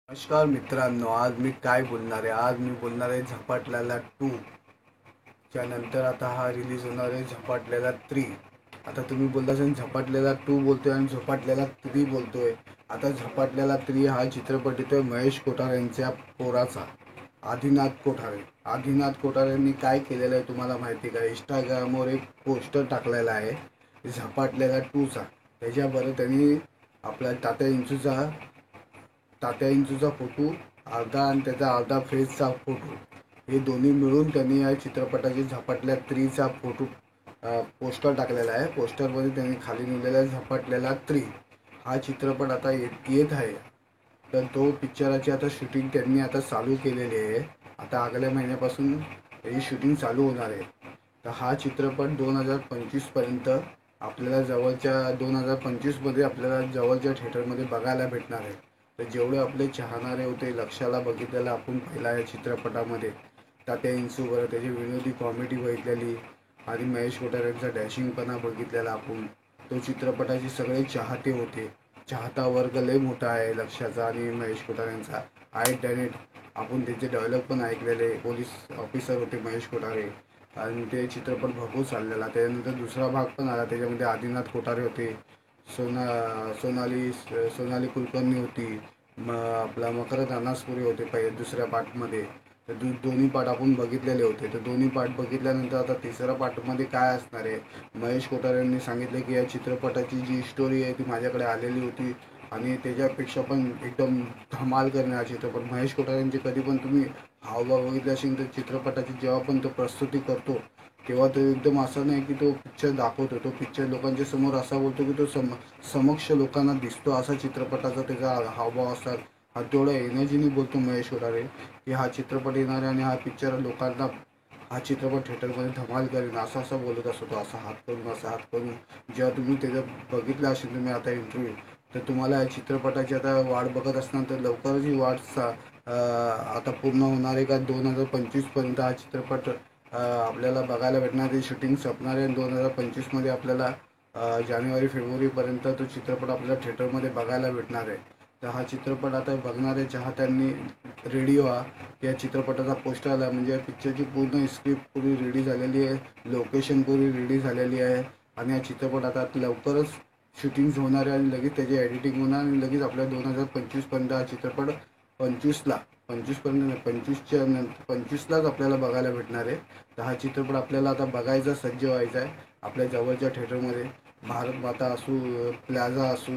नमस्कार मित्रांनो, आज मी काय बोलणार आहे? आज मी बोलणार आहे झपाटलेला 2 च्या नंतर आता हा रिलीज होणार आहे झपाटलेला 3. आता तुम्ही बोलता असेल झपाटलेला 2 बोलतोय आणि झपाटलेला 3 बोलतोय. आता झपाटलेला 3 हा चित्रपट येतोय महेश कोठारे यांच्या पोराचा, आदिनाथ कोठारे. आदिनाथ कोठारे यांनी काय केलेलं आहे तुम्हाला माहिती का? इंस्टाग्रामवर एक पोस्टर टाकलेला आहे झपाटलेला 2चा. त्याच्याबरोबर त्यांनी आपला तात्या इंचूचा फोटो अर्धा आणि त्याचा अर्धा फेसचा फोटो, हे दोन्ही मिळून त्यांनी या चित्रपटाची झपाटल्या 3चा फोटो पोस्टर टाकलेला आहे. पोस्टरमध्ये त्यांनी खाली लिहिलेला आहे झपाटलेला 3. हा चित्रपट आता येत आहे. तर तो पिक्चराची आता शूटिंग त्यांनी आता चालू केलेली आहे. आता आगल्या महिन्यापासून ही शूटिंग चालू होणार आहे. तर हा चित्रपट 2025पर्यंत आपल्याला जवळच्या 2025मध्ये आपल्याला जवळच्या थिएटरमध्ये बघायला भेटणार आहे. तर जेवढे आपले चाहणारे होते, लक्षाला बघितलेलं आपण पहिला या चित्रपटामध्ये तात्या इंचू बरं त्याची विनोदी कॉमेडी बघितलेली आणि महेश कोठारे यांचा डॅशिंगपणा बघितलेला आपण. तो चित्रपटाचे सगळे चाहते होते. चाहता वर्ग लय मोठा आहे लक्षाचा आणि महेश कोठारे यांचा आहे. त्याने आपण त्याचे डायलॉग पण ऐकलेले. पोलीस ऑफिसर होते महेश कोठारे आणि ते चित्रपट भरपूर चाललेला. त्यानंतर दुसरा भाग पण आला, त्याच्यामध्ये आदिनाथ कोठारे होते, सोनाली कुलकर्णी होती, आपला मकरंद अनासपुरे होते दुसऱ्या पार्टमध्ये. तर दोन्ही पार्ट आपण बघितलेले होते. तर दोन्ही पार्ट बघितल्यानंतर आता तिसऱ्या पार्टमध्ये काय असणार आहे? महेश कोठारे यांनी सांगितले की या चित्रपटाची जी स्टोरी आहे ती माझ्याकडे आलेली होती आणि त्याच्यापेक्षा पण एकदम धमाल करणार चित्रपट. महेश कोठारे यांचे कधी पण तुम्ही हावभाव बघितले असेल तर चित्रपटाची जेव्हा पण तो प्रस्तुती करतो तेव्हा तो एकदम असं नाही की तो पिक्चर दाखवतो, तो पिक्चर लोकांच्या समोर असा बोलतो की तो समक्ष लोकांना दिसतो, असा चित्रपटाचा त्याचा हावभाव असतात. हा तेवढा एनर्जीने बोलतो महेश कोठारे की हा चित्रपट येणार आहे आणि हा पिक्चर लोकांना, हा चित्रपट थिएटरमध्ये धमाल करेन असं असं बोलत असतो तो, असा हात करून असा हात करून. जेव्हा तुम्ही त्याचं बघितलं असेल तुम्ही आता इंटरव्ह्यू, तर तुम्हाला या चित्रपटाची आता वाट बघत असणार. तर लवकरच ही वाट आता पूर्ण होणार आहे का 2025पर्यंत हा चित्रपट आपल्याला बघायला भेटणार आहे. शूटिंग संपणार आहे 2025मध्ये आपल्याला जानेवारी फेब्रुवारीपर्यंत तो चित्रपट आपल्याला थिएटरमध्ये बघायला भेटणार आहे. तर हा चित्रपट आता बघणारे चाहत्यांनी रेडी व्हा. या चित्रपटाचा पोस्टर आला म्हणजे या पिक्चरची पूर्ण स्क्रिप्ट पुरी रेडी झालेली आहे, लोकेशन पुरी रेडी झालेली आहे आणि हा चित्रपट आता लवकरच शूटिंग्स होणार आहे आणि लगेच त्याची एडिटिंग होणार आणि लगेच आपल्या 2025पर्यंत हा चित्रपट 25पर्यंत नाही, 25लाच आपल्याला बघायला भेटणार आहे. तर हा चित्रपट आपल्याला आता बघायचा, सज्ज व्हायचा आहे आपल्या जवळच्या थिएटरमध्ये. भारत माता असू, प्लाझा असू,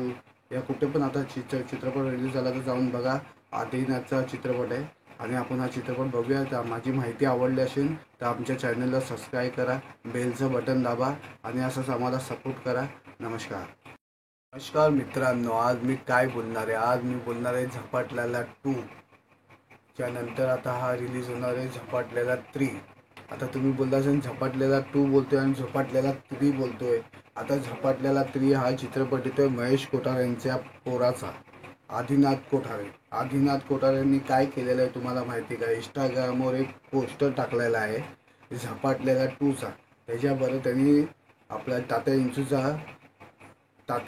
या कुठे पण आता चित्रपट रिलीज झाला तर जाऊन बघा. आदिनाथचा चित्रपट आहे आणि आपण हा चित्रपट बघूया. तर माझी माहिती आवडली असेल तर आमच्या चॅनलला सबस्क्राईब करा, बेलचं बटन दाबा आणि असंच आम्हाला सपोर्ट करा. नमस्कार. नमस्कार मित्रांनो, आज मी काय बोलणार आहे? आज मी बोलणार आहे झपाटलेला 2 च्या नंतर आता हा रिलीज होणार आहे झपाटलेला 3. आता तुम्ही बोलता असेल झपाटलेला 2 बोलतोय आणि झपाटलेला 3 बोलतोय. आता झपाटलेला 3 हा चित्रपट येतोय महेश कोठारे यांच्या पोराचा, आदिनाथ कोठारे. आदिनाथ कोठारे यांनी काय केलेलं आहे तुम्हाला माहिती का? इंस्टाग्रामवर एक पोस्टर टाकलेला आहे झपाटलेला 2चा. त्याच्याबरोबर त्यांनी आपला तात्या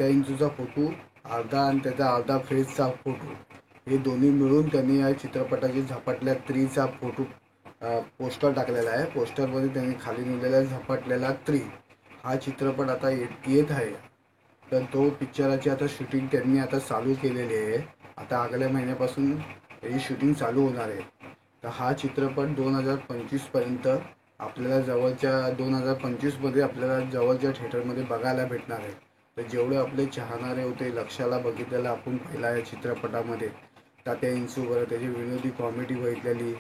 इंचूचा फोटो अर्धा आणि त्याचा अर्धा फेसचा फोटो, हे दोन्ही मिळून त्यांनी या चित्रपटाची झपाटल्या 3चा फोटो पोस्टर टाकलेला आहे. पोस्टरमध्ये त्यांनी खाली लिहिलेला आहे झपाटलेला 3. हा चित्रपट आता येत आहे. तर तो पिक्चराची आता शूटिंग त्यांनी आता चालू केलेली आहे. आता आगल्या महिन्यापासून ही शूटिंग चालू होणार आहे. तर हा चित्रपट 2025पर्यंत आपल्याला 2025मध्ये आपल्याला जवळच्या थिएटरमध्ये बघायला भेटणार आहे. तर जेवढे आपले चाहणारे होते, लक्षाला बघितलेलं आपण पहिला या चित्रपटामध्ये तात्या इंचू बरं त्याची विनोदी कॉमेडी बघितलेली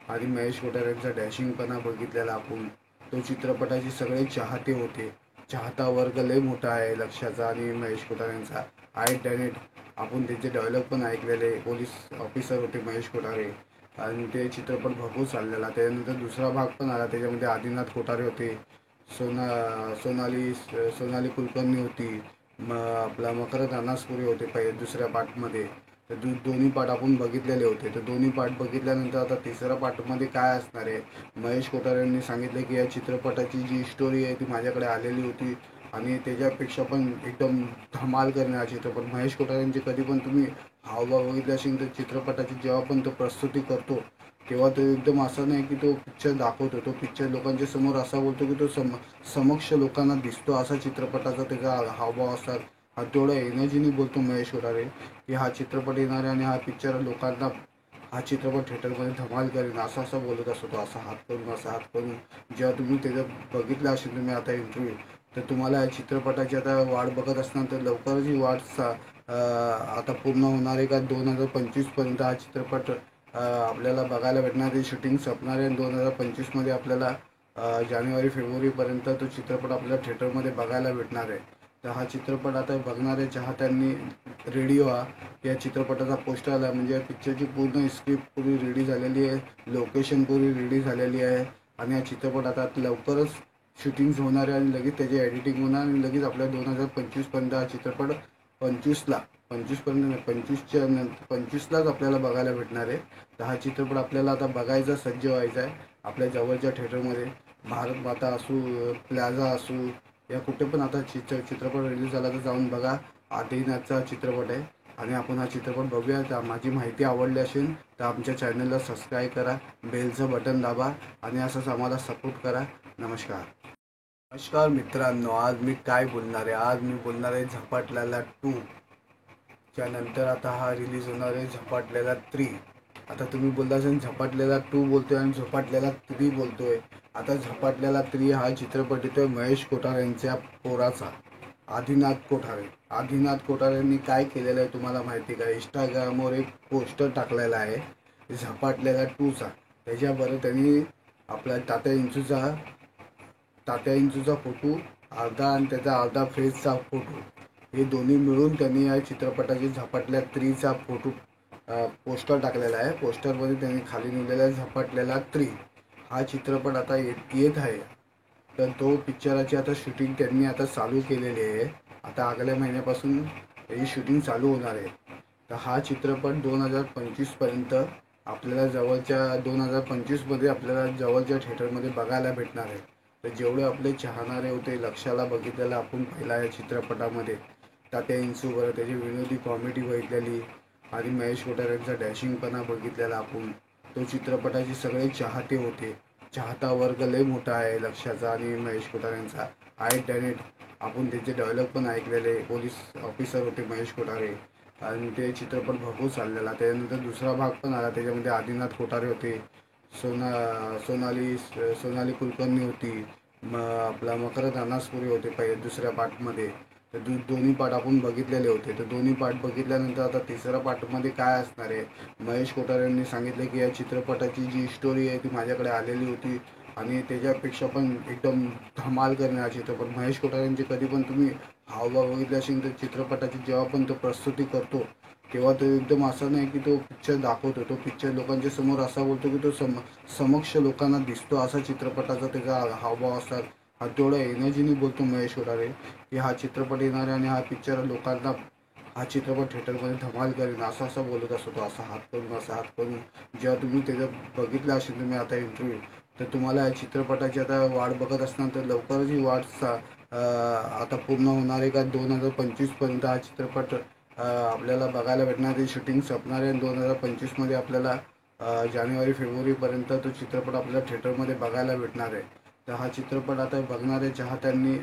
आणि महेश कोठारे यांचा डॅशिंगपणा बघितलेला आपण. तो चित्रपटाचे सगळे चाहते होते. चाहता वर्ग लय मोठा आहे लक्षाचा आणि महेश कोठारे यांचा आहे. त्याने आपण त्याचे डायलॉग पण ऐकलेले. पोलीस ऑफिसर होते महेश कोठारे आणि ते चित्रपट भरपूर चाललेला. त्यानंतर दुसरा भाग पण आला, त्याच्यामध्ये आदिनाथ कोठारे होते, सोनाली कुलकर्णी होती, आपला मकरंद अनासपुरे होते दुसऱ्या पार्टमध्ये. तर दोन्ही पार्ट आपण बघितलेले होते. तर दोन्ही पार्ट बघितल्यानंतर आता तिसऱ्या पार्टमध्ये काय असणार आहे? महेश कोठारे यांनी सांगितले की या चित्रपटाची जी स्टोरी आहे ती माझ्याकडे आलेली होती आणि त्याच्यापेक्षा पण एकदम धमाल करणार चित्रपट. महेश कोठारे यांचे कधी पण तुम्ही हावभाव बघितले असेल तर चित्रपटाची जेव्हा पण तो प्रस्तुती करतो तेव्हा तो एकदम असं नाही की तो पिक्चर दाखवतो, तो पिक्चर लोकांच्या समोर असा बोलतो की तो समक्ष लोकांना दिसतो, असा चित्रपटाचा त्याचा हावभाव असतात. हा तेवढा एनर्जीने बोलतो महेश कोठारे की हा चित्रपट येणार आहे आणि हा पिक्चर लोकांना, हा चित्रपट थिएटरमध्ये धमाल करेन असं असं बोलत असतो तो, असा हात करून असा हात करून. जेव्हा तुम्ही त्याचं बघितलं असेल तुम्ही आता इंटरव्ह्यू, तर तुम्हाला या चित्रपटाची आता वाट बघत असणार, तर लवकरच ही वाट आता पूर्ण होणार आहे का 2025पर्यंत हा चित्रपट आपल्याला बघायला भेटणार आहे. शूटिंग संपणार आहे 2025मध्ये आपल्याला जानेवारी फेब्रुवारीपर्यंत तो चित्रपट आपल्याला थिएटरमध्ये बघायला भेटणार आहे. तर हा चित्रपट आता बघणारे चाहत्यांनी रेडी व्हा. या चित्रपटाचा पोस्टर आला म्हणजे या पिक्चरची पूर्ण स्क्रिप्ट पूरी रेडी झालेली आहे, लोकेशन पूरी रेडी झालेली आहे आणि हा चित्रपट आता लवकरच शूटिंग्स होणार आहे आणि लगेच त्याची एडिटिंग होणार आणि लगेच आपल्या 2025पर्यंत हा चित्रपट 25ला 25पर्यंत नाही 25लाच आपल्याला बघायला भेटणार आहे. तर हा चित्रपट आपल्याला आता बघायचा, सज्ज व्हायचा आहे आपल्या जवळच्या थिएटरमध्ये. भारत माता असू, प्लाझा असू, या कुठे पण आता चित्रपट रिलीज झाला तर जाऊन बघा. आदिनाथचा चित्रपट आहे आणि आपण हा चित्रपट बघूया. तर माझी माहिती आवडली असेल तर आमच्या चॅनलला सबस्क्राईब करा, बेलचं बटन दाबा आणि असंच आम्हाला सपोर्ट करा. नमस्कार. नमस्कार मित्रांनो, आज मी काय बोलणार आहे, आज मी बोलणार आहे झपाटलेला 2 त्यानंतर आता हा रिलीज होणार आहे झपाटलेला 3. आता तुम्ही बोलता असेल झपाटलेला 2 बोलतोय आणि झपाटलेला 3 बोलतोय. आता झपाटलेला 3 हा चित्रपट येतोय महेश कोठारे यांच्या पोराचा, आदिनाथ कोठारे. आदिनाथ कोठारे यांनी काय केलेलं आहे तुम्हाला माहिती का? इंस्टाग्रामवर एक पोस्टर टाकलेला आहे झपाटलेला 2चा. त्याच्याबरोबर त्यांनी आपला तात्या इंचूचा फोटो अर्धा आणि त्याचा अर्धा फेसचा फोटो, हे दोन्ही मिळून त्यांनी या चित्रपटाची झपाटल्या 3चा फोटो पोस्टर टाकलेला आहे. पोस्टरमध्ये त्यांनी खाली लिहिलेला आहे झपाटलेला 3. हा चित्रपट आता येत आहे. तर तो पिक्चराची आता शूटिंग त्यांनी आता चालू केलेली आहे. आता आगल्या महिन्यापासून त्याची शूटिंग चालू होणार आहे. तर हा चित्रपट 2025पर्यंत आपल्याला जवळच्या 2025मध्ये आपल्याला जवळच्या थिएटरमध्ये बघायला भेटणार आहे. तर जेवढे आपले चाहणारे होते लक्षाला बघितलेलं आपण पहिला या चित्रपटामध्ये तात्या इंचूवर त्याची विनोदी कॉमेडी बघितलेली आणि महेश कोठारे यांचा डॅशिंगपणा बघितलेला आपण. तो चित्रपटाचे सगळे चाहते होते. चाहता वर्ग लय मोठा आहे लक्षाचा आणि महेश कोठारे यांचा आहे टॅलेंट. आपण त्याचे डायलॉग पण ऐकलेले. पोलीस ऑफिसर होते महेश कोठारे आणि ते चित्रपट भरपूर चाललेला. त्याच्यानंतर दुसरा भाग पण आला, त्याच्यामध्ये आदिनाथ कोठारे होते, सोनाली कुलकर्णी होती, आपला मकरंद अनासपुरे होते दुसऱ्या पार्टमध्ये. तर दोन्ही पार्ट आपण बघितलेले होते. तर दोन्ही पार्ट बघितल्यानंतर आता तिसऱ्या पार्टमध्ये काय असणार आहे, महेश कोठारे यांनी सांगितलं की या चित्रपटाची जी स्टोरी आहे ती माझ्याकडे आलेली होती आणि त्याच्यापेक्षा पण एकदम धमाल करणे हा चित्रपट. महेश कोठारे यांचे कधी पण तुम्ही हावभाव बघितले असेल तर चित्रपटाची जेव्हा पण तो प्रस्तुती करतो तेव्हा तो एकदम असं नाही की तो पिक्चर दाखवतो, तो पिक्चर लोकांच्या समोर असा बोलतो की तो समक्ष लोकांना दिसतो, असा चित्रपटाचा त्याचा हावभाव असतात. हा तेवढा एनर्जीने बोलतो महेश कोठारे की हा चित्रपट येणार आहे आणि हा पिक्चर लोकांना, हा चित्रपट थिएटरमध्ये धमाल करेन असं असं बोलत असतो तो, असा हात करून असा हात करून. जेव्हा तुम्ही त्याचं बघितलं असेल तुम्ही आता इंटरव्ह्यू, तर तुम्हाला या चित्रपटाची आता वाट बघत असणार, तर लवकरच ही वाट आता पूर्ण होणार आहे का 2025पर्यंत हा चित्रपट आपल्याला बघायला भेटणार आहे. शूटिंग संपणार आहे 2025मध्ये आपल्याला जानेवारी फेब्रुवारीपर्यंत तो चित्रपट आपल्याला थिएटरमध्ये बघायला भेटणार आहे. तर हा चित्रपट आता बघणारे चाहत्यांनी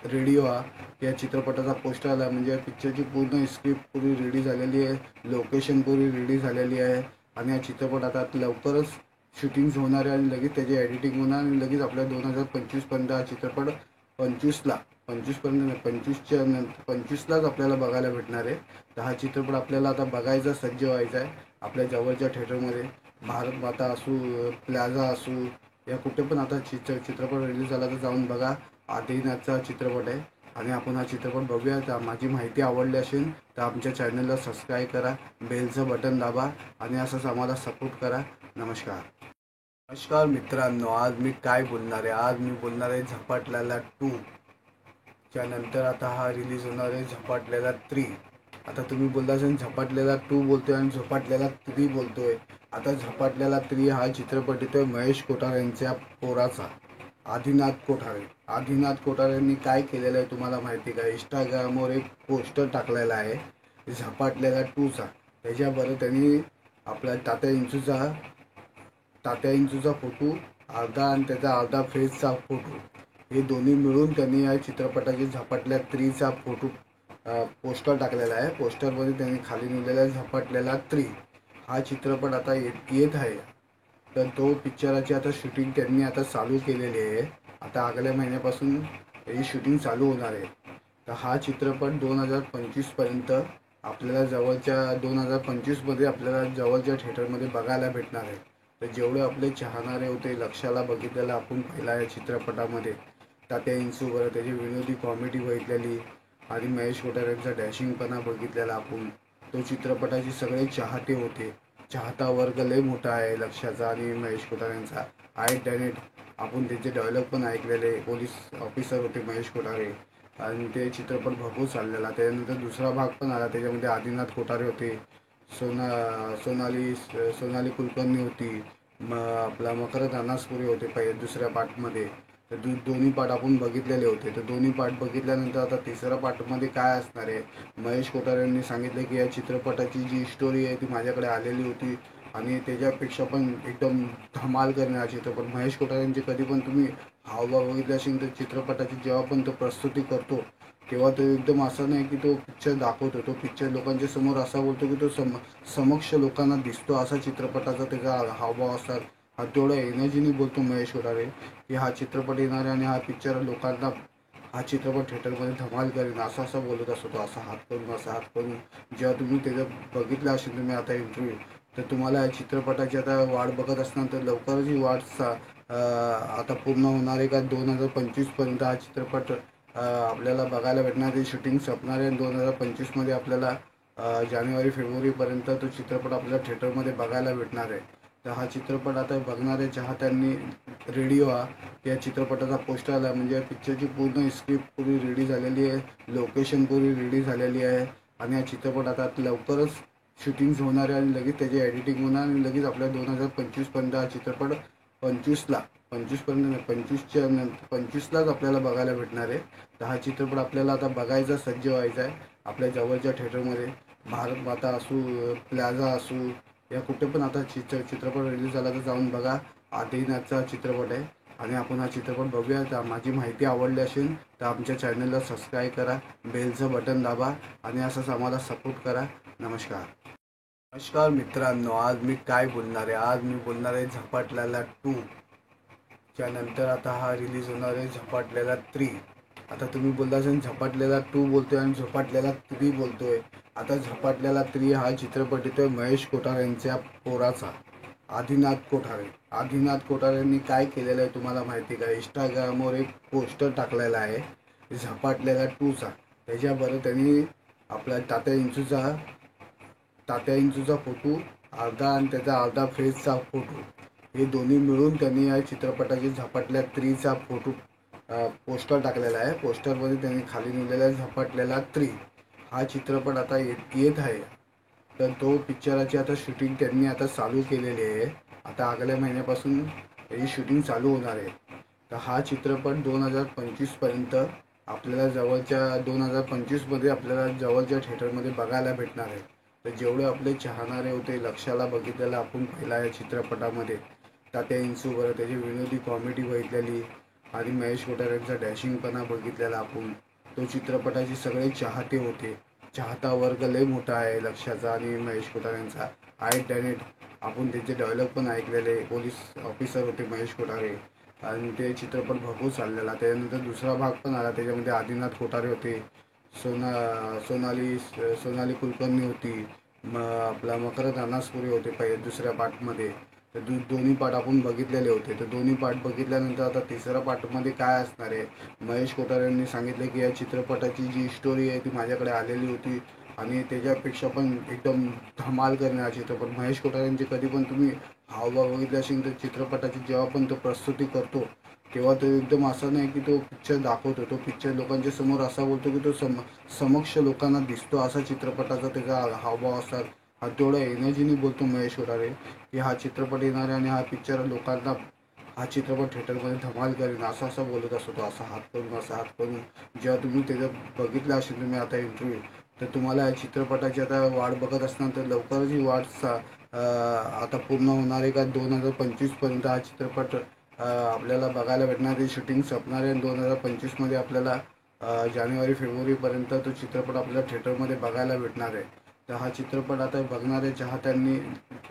रेडी व्हा. या चित्रपटाचा पोस्टर आला म्हणजे या पिक्चरची पूर्ण स्क्रिप्ट पूरी रेडी झालेली आहे, लोकेशन पूरी रेडी झालेली आहे आणि हा चित्रपट आता लवकरच शूटिंग्स होणार आहे आणि लगेच त्याची एडिटिंग होणार आणि लगेच आपल्या 2025पर्यंत हा चित्रपट 25पर्यंत नाही 25लाच आपल्याला बघायला भेटणार आहे. तर हा चित्रपट आपल्याला आता बघायचा, सज्ज व्हायचा आहे आपल्या जवळच्या थिएटरमध्ये. भारत माता असू, प्लाझा असू, या कुठे पण आता चित्रपट रिलीज झाला तर जाऊन बघा. आदिनाथचा चित्रपट आहे आणि आपण हा चित्रपट बघूया. तर माझी माहिती आवडली असेल तर आमच्या चॅनलला सबस्क्राईब करा, बेलचं बटन दाबा आणि असंच आम्हाला सपोर्ट करा. नमस्कार. नमस्कार मित्रांनो, आज मी काय बोलणार आहे, आज मी बोलणार आहे झपाटलेला 2 त्यानंतर आता हा रिलीज होणार आहे झपाटलेला 3. आता तुम्ही बोलता असेल झपाटलेला 2 बोलतोय आणि झपाटलेला 3 बोलतोय. आता झपाटलेला 3 हा चित्रपट येतोय महेश कोठारे यांच्या पोराचा, आदिनाथ कोठारे. आदिनाथ कोठारे यांनी काय केलेलं आहे तुम्हाला माहिती का? इंस्टाग्रामवर एक पोस्टर टाकलेला आहे झपाटलेला 2चा. त्याच्याबरोबर त्यांनी आपला तात्या इंचूचा फोटो अर्धा आणि त्याचा अर्धा फेसचा फोटो हे दोन्ही मिळून त्यांनी या चित्रपटाची झपाटल्या 3चा फोटो पोस्टर टाकलेला आहे. पोस्टरमध्ये त्यांनी खाली लिहिलेला आहे झपाटलेला 3. हा चित्रपट आता येत आहे. तर तो पिक्चराची आता शूटिंग त्यांनी आता चालू केलेली आहे. आता आगल्या महिन्यापासून ही शूटिंग चालू होणार आहे. तर हा चित्रपट 2025पर्यंत आपल्याला 2025मध्ये आपल्याला जवळच्या थिएटरमध्ये बघायला भेटणार आहे. तर जेवढे आपले चाहणारे होते लक्षाला बघितलेला आपण पहिला या चित्रपटामध्ये तात्या इंचूवर त्याची विनोदी कॉमेडी बघितलेली आणि महेश कोठारे यांचा डॅशिंगपणा बघितलेला आपण. तो चित्रपटाचे सगळे चाहते होते. चाहता वर्ग लय मोठा आहे लक्षाचा आणि महेश कोठारे यांचा आहे. त्याने आपण त्याचे डायलॉग पण ऐकलेले. पोलीस ऑफिसर होते महेश कोठारे आणि ते चित्रपट भरपूर चाललेला. त्यानंतर दुसरा भाग पण आला. त्याच्यामध्ये आदिनाथ कोठारे होते, सोनाली कुलकर्णी होती, आपला मकरंद अनासपुरे होते दुसऱ्या पार्टमध्ये. तर दोन्ही पार्ट आपण बघितलेले होते. तर दोन्ही पार्ट बघितल्यानंतर आता तिसऱ्या पार्टमध्ये काय असणार आहे. महेश कोठारे यांनी सांगितलं की या चित्रपटाची जी स्टोरी आहे ती माझ्याकडे आलेली होती आणि त्याच्यापेक्षा पण एकदम धमाल करणार चित्रपट. महेश कोठारे यांचे कधी पण तुम्ही हावभाव बघितले असेल तर चित्रपटाची जेव्हा पण तो प्रस्तुती करतो तेव्हा तो एकदम असं नाही की तो पिक्चर दाखवतो. तो पिक्चर लोकांच्या समोर असा बोलतो की तो समक्ष लोकांना दिसतो असा चित्रपटाचा त्याचा हावभाव असतात. हा तेवढा एनर्जीने बोलतो महेश कोठारे की हा चित्रपट येणार आहे आणि हा पिक्चर लोकांना हा चित्रपट थिएटरमध्ये धमाल करेन असं बोलत असतो तो. असा हात करून जेव्हा तुम्ही त्याचं बघितलं असेल तुम्ही आता इंटरव्ह्यू तर तुम्हाला या चित्रपटाची आता वाट बघत असणार. तर लवकरच ही वाट आता पूर्ण होणार आहे का 2025पर्यंत हा चित्रपट आपल्याला बघायला भेटणार आहे. शूटिंग संपणार आहे 2025मध्ये आपल्याला जानेवारी फेब्रुवारीपर्यंत तो चित्रपट आपल्याला थिएटरमध्ये बघायला भेटणार आहे. तर हा चित्रपट आता बघणारे चाहत्यांनी रेडी व्हा. या चित्रपटाचा पोस्टर आला म्हणजे या पिक्चरची पूर्ण स्क्रिप्ट पुरी रेडी झालेली आहे, लोकेशन पुरी रेडी झालेली आहे आणि हा चित्रपट आता लवकरच शूटिंग्स होणार आहे आणि लगेच त्याची एडिटिंग होणार आणि लगेच आपल्या 2025पर्यंत हा चित्रपट 25लाच आपल्याला बघायला भेटणार आहे. तर हा चित्रपट आपल्याला आता बघायचा सज्ज व्हायचा आहे आपल्या जवळच्या थिएटरमध्ये. भारत माता असू, प्लाझा असू या कुठे पण आता चित्रपट रिलीज झाला तर जाऊन बघा. आदिनाथचा चित्रपट आहे आणि आपण हा चित्रपट बघूया. तर माझी माहिती आवडली असेल तर आमच्या चॅनलला सबस्क्राईब करा, बेलचं बटन दाबा आणि असंच आम्हाला सपोर्ट करा. नमस्कार मित्रांनो, आज मी काय बोलणार आहे. आज मी बोलणार आहे झपाटलेला 2 च्या नंतर आता हा रिलीज होणार आहे झपाटलेला 3. आता तुम्ही बोलता असेल झपाटलेला 2 बोलतोय आणि झपाटलेला 3 बोलतोय. आता झपाटलेला 3 हा चित्रपट येतोय महेश कोठारे यांच्या पोराचा आदिनाथ कोठारे यांनी काय केलेलं आहे तुम्हाला माहिती का. इंस्टाग्रामवर एक पोस्टर टाकलेला आहे झपाटलेला 2चा. त्याच्याबरोबर त्यांनी आपला तात्या इंचूचा फोटो अर्धा आणि त्याचा अर्धा फेसचा फोटो हे दोन्ही मिळून त्यांनी या चित्रपटाची झपाटल्या 3चा फोटो पोस्टर टाकलेला आहे. पोस्टरमध्ये त्यांनी खाली लिहिलेला आहे झपाटलेला 3. हा चित्रपट आता येत आहे. तर तो पिक्चराची आता शूटिंग त्यांनी आता चालू केलेली आहे. आता आगल्या महिन्यापासून ही शूटिंग चालू होणार आहे. तर हा चित्रपट 2025पर्यंत आपल्याला 2025मध्ये आपल्याला जवळच्या थिएटरमध्ये बघायला भेटणार आहे. तर जेवढे आपले चाहणारे होते लक्षाला बघितलेला आपण पहिला या चित्रपटामध्ये तात्या इंचूवर त्याची विनोदी कॉमेडी बघितलेली आणि महेश कोठारे यांचा डॅशिंगपणा बघितलेला आपण. तो चित्रपटाचे सगळे चाहते होते. चाहता वर्ग लय मोठा आहे लक्षाचा आणि महेश कोठारे यांचा आहे. त्याने आपण त्याचे डायलॉग पण ऐकलेले. पोलीस ऑफिसर होते महेश कोठारे आणि ते चित्रपट भरपूर चाललेला. त्यानंतर दुसरा भाग पण आला. त्याच्यामध्ये आदिनाथ कोठारे होते, सोनाली कुलकर्णी होती, आपला मकरंद अनासपुरे होते दुसऱ्या पार्टमध्ये. तर दोन्ही पार्ट आपण बघितलेले होते. तर दोन्ही पार्ट बघितल्यानंतर आता तिसऱ्या पार्टमध्ये काय असणार आहे. महेश कोठारे यांनी सांगितलं की या चित्रपटाची जी स्टोरी आहे ती माझ्याकडे आलेली होती आणि त्याच्यापेक्षा पण एकदम धमाल करणार चित्रपट. महेश कोठारे यांचे कधी पण तुम्ही हावभाव बघितले असेल तर चित्रपटाची जेव्हा पण तो प्रस्तुती करतो तेव्हा तो एकदम असं नाही की तो पिक्चर दाखवतो. तो पिक्चर लोकांच्या समोर असा बोलतो की तो समक्ष लोकांना दिसतो असा चित्रपटाचा त्याचा हावभाव असतात. हा तेवढा एनर्जीने बोलतो महेश कोठारे की हा चित्रपट येणार आहे आणि हा पिक्चर लोकांना हा चित्रपट थिएटरमध्ये धमाल करेन असं बोलत असतो तो. असा हात करून जेव्हा तुम्ही त्याचं बघितलं असेल तुम्ही आता इंटरव्ह्यू तर तुम्हाला या चित्रपटाची आता वाट बघत असणार, तर लवकरच ही आता पूर्ण होणार आहे का 2025पर्यंत हा चित्रपट आपल्याला बघायला भेटणार आहे. शूटिंग संपणार आहे 2025मध्ये आपल्याला जानेवारी फेब्रुवारीपर्यंत तो चित्रपट आपल्याला थिएटरमध्ये बघायला भेटणार आहे. तर हा चित्रपट आता बघणाऱ्या चाहत्यांनी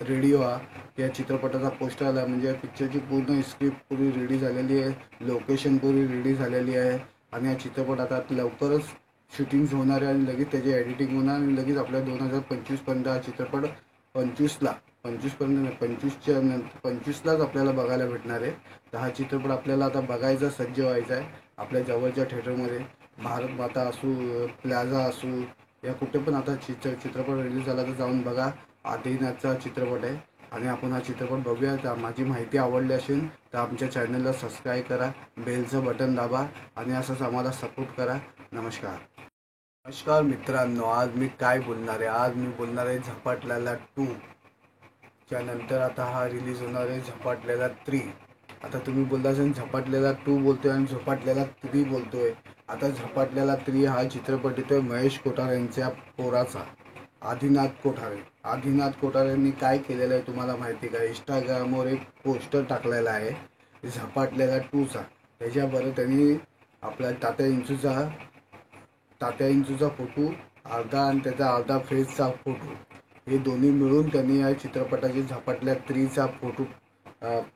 रेडी व्हा. या चित्रपटाचा पोस्टर आला म्हणजे या पिक्चरची पूर्ण स्क्रिप्ट पूरी रेडी झालेली आहे, लोकेशन पूरी रेडी झालेली आहे आणि हा चित्रपट आता लवकरच शूटिंग्स होणार आहे आणि लगेच त्याची एडिटिंग होणार आणि लगेच आपल्या 2025पर्यंत हा चित्रपट 25पर्यंत नाही, 25लाच आपल्याला बघायला भेटणार आहे. तर हा चित्रपट आपल्याला आता बघायचा, सज्ज व्हायचा आहे आपल्या जवळच्या थिएटरमध्ये. भारत माता असू, प्लाझा असू, या कुठे पण आता चित्रपट रिलीज झाला तर जाऊन बघा. आदिनाथचा चित्रपट आहे आणि आपण हा चित्रपट बघूया. तर माझी माहिती आवडली असेल तर आमच्या चॅनलला सबस्क्राईब करा, बेलचं बटन दाबा आणि असंच आम्हाला सपोर्ट करा. नमस्कार. नमस्कार मित्रांनो, आज मी काय बोलणार आहे, आज मी बोलणार आहे झपाटलेला 2 च्या नंतर आता हा रिलीज होणार आहे झपाटलेला 3. आता तुम्ही बोलता असेल झपाटलेला 2 बोलतोय आणि झपाटलेला 3 बोलतोय. आता झपाटलेला 3 हा चित्रपट येतोय महेश कोठारे यांच्या पोराचा, आदिनाथ कोठारे. आदिनाथ कोठारे यांनी काय केलेलं आहे तुम्हाला माहिती का? इंस्टाग्रामवर एक पोस्टर टाकलेला आहे झपाटलेला 2चा. त्याच्याबरोबर त्यांनी आपला तात्या इंचूचा फोटो अर्धा आणि त्याचा अर्धा फेसचा फोटो, हे दोन्ही मिळून त्यांनी या चित्रपटाची झपाटल्या 3चा फोटो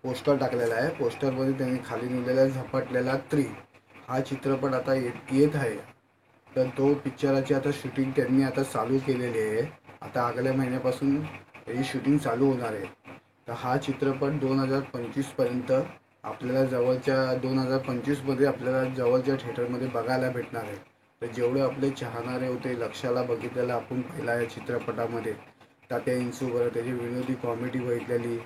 पोस्टर टाकलेला आहे. पोस्टरमध्ये त्यांनी खाली लिहिलेला आहे झपाटलेला 3. हा चित्रपट आता येत आहे. तर तो पिक्चराची आता शूटिंग त्यांनी आता चालू केलेली आहे. आता आगल्या महिन्यापासून ही शूटिंग चालू होणार आहे. तर हा चित्रपट 2025पर्यंत आपल्याला 2025मध्ये आपल्याला जवळच्या थिएटरमध्ये बघायला भेटणार आहे. तर जेवढे आपले चाहणारे होते, लक्षाला बघितलेलं आपण पहिला या चित्रपटामध्ये तात्या इंचू, बरं त्याची विनोदी कॉमेडी बघितलेली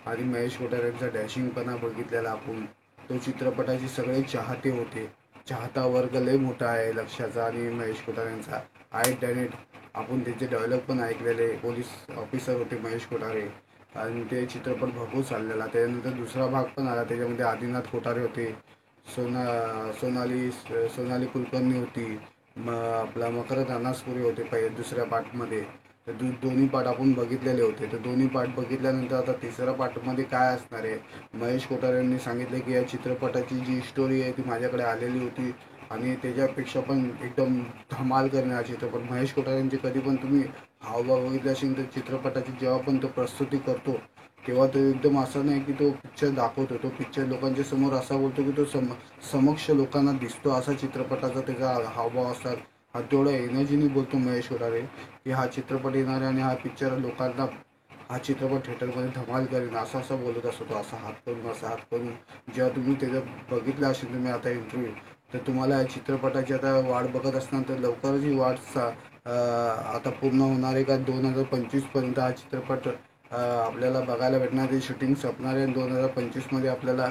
आणि महेश कोठारे यांचा डॅशिंगपणा बघितलेला आपण. तो चित्रपटाचे सगळे चाहते होते. चाहता वर्ग लय मोठा आहे लक्षाचा आणि महेश कोठारे यांचा आहे. डॅनेट आपण त्याचे डायलॉग पण ऐकलेले. पोलीस ऑफिसर होते महेश कोठारे आणि ते चित्रपट भरपूर चाललेला. त्याच्यानंतर दुसरा भाग पण आला, त्याच्यामध्ये आदिनाथ कोठारे होते, सोनाली कुलकर्णी होती, आपला मकरंद अनासपुरे होते दुसऱ्या पार्टमध्ये. तर दोन्ही पार्ट आपण बघितलेले होते. तर दोन्ही पार्ट बघितल्यानंतर आता तिसऱ्या पार्टमध्ये काय असणार आहे, महेश कोठारे यांनी सांगितले की या चित्रपटाची जी स्टोरी आहे ती माझ्याकडे आलेली होती आणि त्याच्यापेक्षा पण एकदम धमाल करणे हा चित्रपट. महेश कोठारे यांची कधी पण तुम्ही हावभाव बघितले असेल तर चित्रपटाची जेव्हा पण तो प्रस्तुती करतो तेव्हा तो एकदम असं नाही की तो पिक्चर दाखवतो, तो पिक्चर लोकांच्या समोर असा बोलतो की तो समक्ष लोकांना दिसतो, असा चित्रपटाचा त्याचा हावभाव असतात. हा तेवढा एनर्जीने बोलतो महेश कोठारे की हा चित्रपट येणार आहे आणि हा पिक्चर लोकांना, हा चित्रपट थिएटरमध्ये धमाल करेन असं बोलत असतो तो, असा हात करून. जेव्हा तुम्ही त्याचं बघितलं असेल तुम्ही आता इंटरव्ह्यू, तर तुम्हाला या चित्रपटाची आता वाट बघत असणार, तर लवकरच ही वाट आता पूर्ण होणार आहे का 2025पर्यंत हा चित्रपट आपल्याला बघायला भेटणार आहे. शूटिंग संपणार आहे 2025मध्ये आपल्याला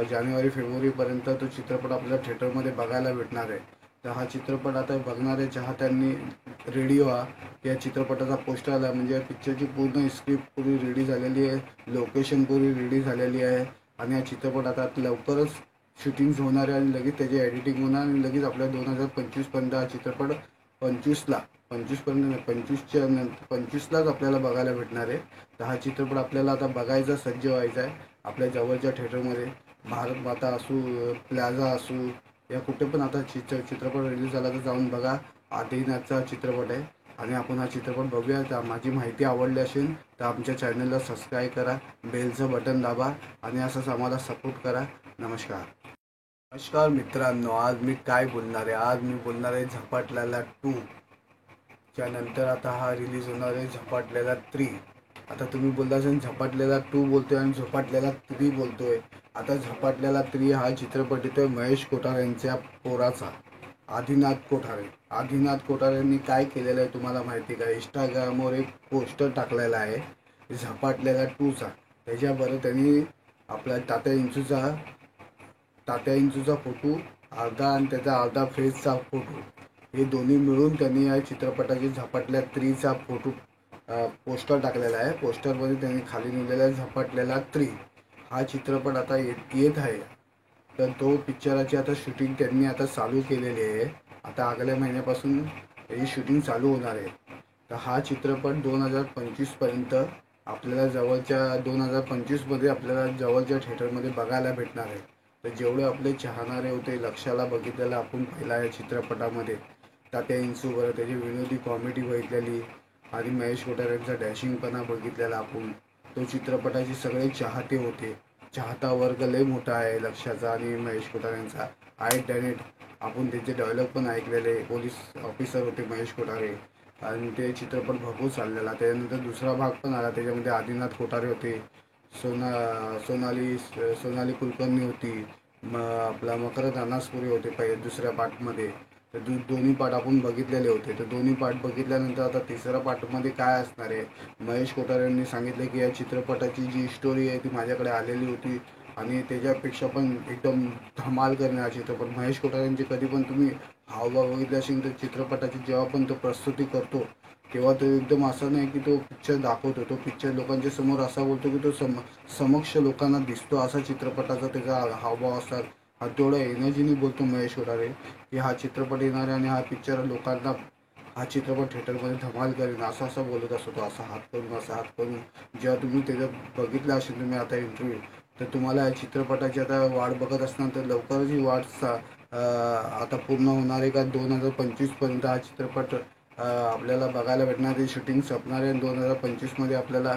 जानेवारी फेब्रुवारीपर्यंत तो चित्रपट आपल्याला थिएटरमध्ये बघायला भेटणार आहे. तर हा चित्रपट आता बघणाऱ्या चाहत्यांनी रेडी व्हा. या चित्रपटाचा पोस्टर आला म्हणजे या पिक्चरची पूर्ण स्क्रिप्ट पूरी रेडी झालेली आहे, लोकेशन पूरी रेडी झालेली आहे आणि हा चित्रपट आता लवकरच शूटिंग्स होणार आहे आणि लगेच त्याची एडिटिंग होणार आणि लगेच आपल्या 2025पर्यंत हा चित्रपट 25पर्यंत नाही, 25लाच आपल्याला बघायला भेटणार आहे. तर हा चित्रपट आपल्याला आता बघायचा, सज्ज व्हायचा आहे आपल्या जवळच्या थिएटरमध्ये. भारत माता असू, प्लाझा असू, या कुठे पण आता चित्रपट रिलीज झाला तर जाऊन बघा. आदिनाथचा चित्रपट आहे आणि आपण हा चित्रपट बघूया. तर माझी माहिती आवडली असेल तर आमच्या चॅनलला सबस्क्राईब करा, बेलचं बटन दाबा आणि असंच आम्हाला सपोर्ट करा. नमस्कार. नमस्कार मित्रांनो, आज मी काय बोलणार आहे, आज मी बोलणार आहे झपाटलेला 2 च्या नंतर आता हा रिलीज होणार आहे झपाटलेला 3. आता तुम्ही बोलता असेल झपाटलेला 2 बोलतोय आणि झपाटलेला 3 बोलतोय. आता झपाटलेला 3 हा चित्रपट येतोय महेश कोठारे यांच्या पोराचा, आदिनाथ कोठारे. आदिनाथ कोठारे यांनी काय केलेलं आहे तुम्हाला माहिती का? इंस्टाग्रामवर एक पोस्टर टाकलेला आहे झपाटलेला 2चा. त्याच्याबरोबर त्यांनी आपला तात्या इंचूचा फोटो अर्धा आणि त्याचा अर्धा फेसचा फोटो, हे दोन्ही मिळून त्यांनी या चित्रपटाची झपाटल्या 3चा फोटो पोस्टर टाकलेला आहे. पोस्टरमध्ये त्यांनी खाली लिहिलेला आहे झपाटलेला 3. हा चित्रपट आता येत आहे. तर तो पिक्चराची आता शूटिंग त्यांनी आता चालू केलेली आहे. आता आगल्या महिन्यापासून याची शूटिंग चालू होणार आहे. तर हा चित्रपट 2025पर्यंत आपल्याला जवळच्या 2025मध्ये आपल्याला जवळच्या थिएटरमध्ये बघायला भेटणार आहे. तर जेवढे आपले चाहणारे होते, लक्षाला बघितलेलं आपण पहिला या चित्रपटामध्ये तात्या इंचू बरं त्याची विनोदी कॉमेडी बघितलेली आणि महेश कोठारे यांचा डॅशिंगपणा बघितलेला आपण. तो चित्रपटाचे सगळे चाहते होते. चाहता वर्ग लय मोठा आहे लक्षाचा आणि महेश कोठारे यांचा. आय डॅनेट आपण त्याचे डायलॉग पण ऐकलेले. पोलीस ऑफिसर होते महेश कोठारे आणि ते चित्रपट भरपूर चाललेला. त्याच्यानंतर दुसरा भाग पण आला, त्याच्यामध्ये आदिनाथ कोठारे होते, सोनाली कुलकर्णी होती, आपला मकरंद अनासपुरे होते दुसऱ्या पार्टमध्ये. तर दोन्ही पार्ट आपण बघितलेले होते. तर दोन्ही पार्ट बघितल्यानंतर आता तिसऱ्या पार्टमध्ये काय असणार आहे. महेश कोठारे यांनी सांगितलं की या चित्रपटाची जी स्टोरी आहे ती माझ्याकडे आलेली होती आणि त्याच्यापेक्षा पण एकदम धमाल करणार चित्रपट. महेश कोठारे यांचे कधी पण तुम्ही हावभाव बघितले असेल तर चित्रपटाची जेव्हा पण तो प्रस्तुती करतो तेव्हा तो एकदम असं नाही की तो पिक्चर दाखवतो, तो पिक्चर लोकांच्या समोर असा बोलतो की तो समक्ष लोकांना दिसतो, असा चित्रपटाचा त्याचा हावभाव असतात. हा तेवढा एनर्जीने बोलतो महेश कोठारे की हा चित्रपट येणार आहे आणि हा पिक्चर लोकांना, हा चित्रपट थिएटरमध्ये धमाल करेन असं असं बोलत असतो तो, असा हात करून. जेव्हा तुम्ही त्याचं बघितलं असेल तुम्ही आता इंटरव्ह्यू, तर तुम्हाला या चित्रपटाची आता वाट बघत असणार. तर लवकरच ही वाट आता पूर्ण होणार आहे का 2025पर्यंत हा चित्रपट आपल्याला बघायला भेटणार आहे. शूटिंग संपणार आहे 2025मध्ये आपल्याला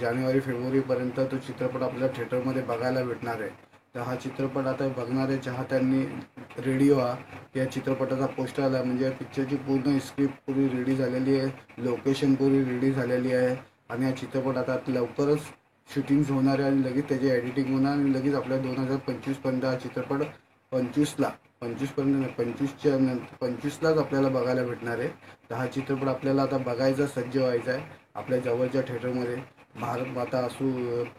जानेवारी फेब्रुवारीपर्यंत तो चित्रपट आपल्याला थिएटरमध्ये बघायला भेटणार आहे. तर हा चित्रपट आता बघणारे चाहत्यांनी रेडी व्हा. या चित्रपटाचा पोस्टर आला म्हणजे या पिक्चरची पूर्ण स्क्रिप्ट पुरी रेडी झालेली आहे, लोकेशन पुरी रेडी झालेली आहे आणि हा चित्रपट आता लवकरच शूटिंग्स होणार आहे आणि लगेच त्याची एडिटिंग होणार आणि लगेच आपल्या 2025पर्यंत हा चित्रपट 25लाच आपल्याला बघायला भेटणार आहे. तर हा चित्रपट आपल्याला आता बघायचा, सज्ज व्हायचा आहे आपल्या जवळच्या थिएटरमध्ये. भारत माता असू,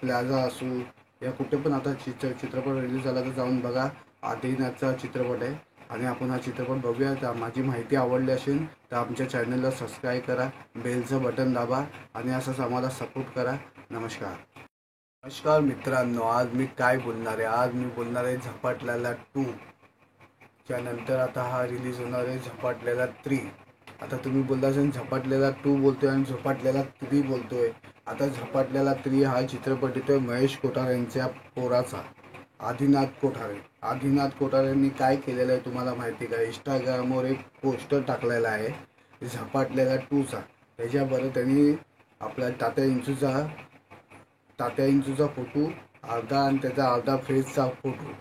प्लाझा असू, या कुठे पण आता चित्रपट रिलीज झाला तर जाऊन बघा. आदिनाथचा चित्रपट आहे आणि आपण हा चित्रपट बघूया. तर माझी माहिती आवडली असेल तर आमच्या चॅनलला सबस्क्राईब करा, बेलचं बटन दाबा आणि असंच आम्हाला सपोर्ट करा. नमस्कार मित्रांनो, आज मी काय बोलणार आहे. आज मी बोलणार आहे झपाटलेला 2 च्या नंतर आता हा रिलीज होणार आहे झपाटलेला 3. आता तुम्ही बोलता असेल झपाटलेला 2 बोलतोय आणि झपाटलेला 3 बोलतोय. आता झपाटलेला 3 हा चित्रपट येतोय महेश कोठारे यांच्या पोराचा, आदिनाथ कोठारे यांनी काय केलेलं आहे तुम्हाला माहिती का. इंस्टाग्रामवर एक पोस्टर टाकलेला आहे झपाटलेला 2चा. त्याच्याबरोबर त्यांनी आपला तात्या इंचूचा फोटो अर्धा आणि त्याचा अर्धा फेसचा फोटो,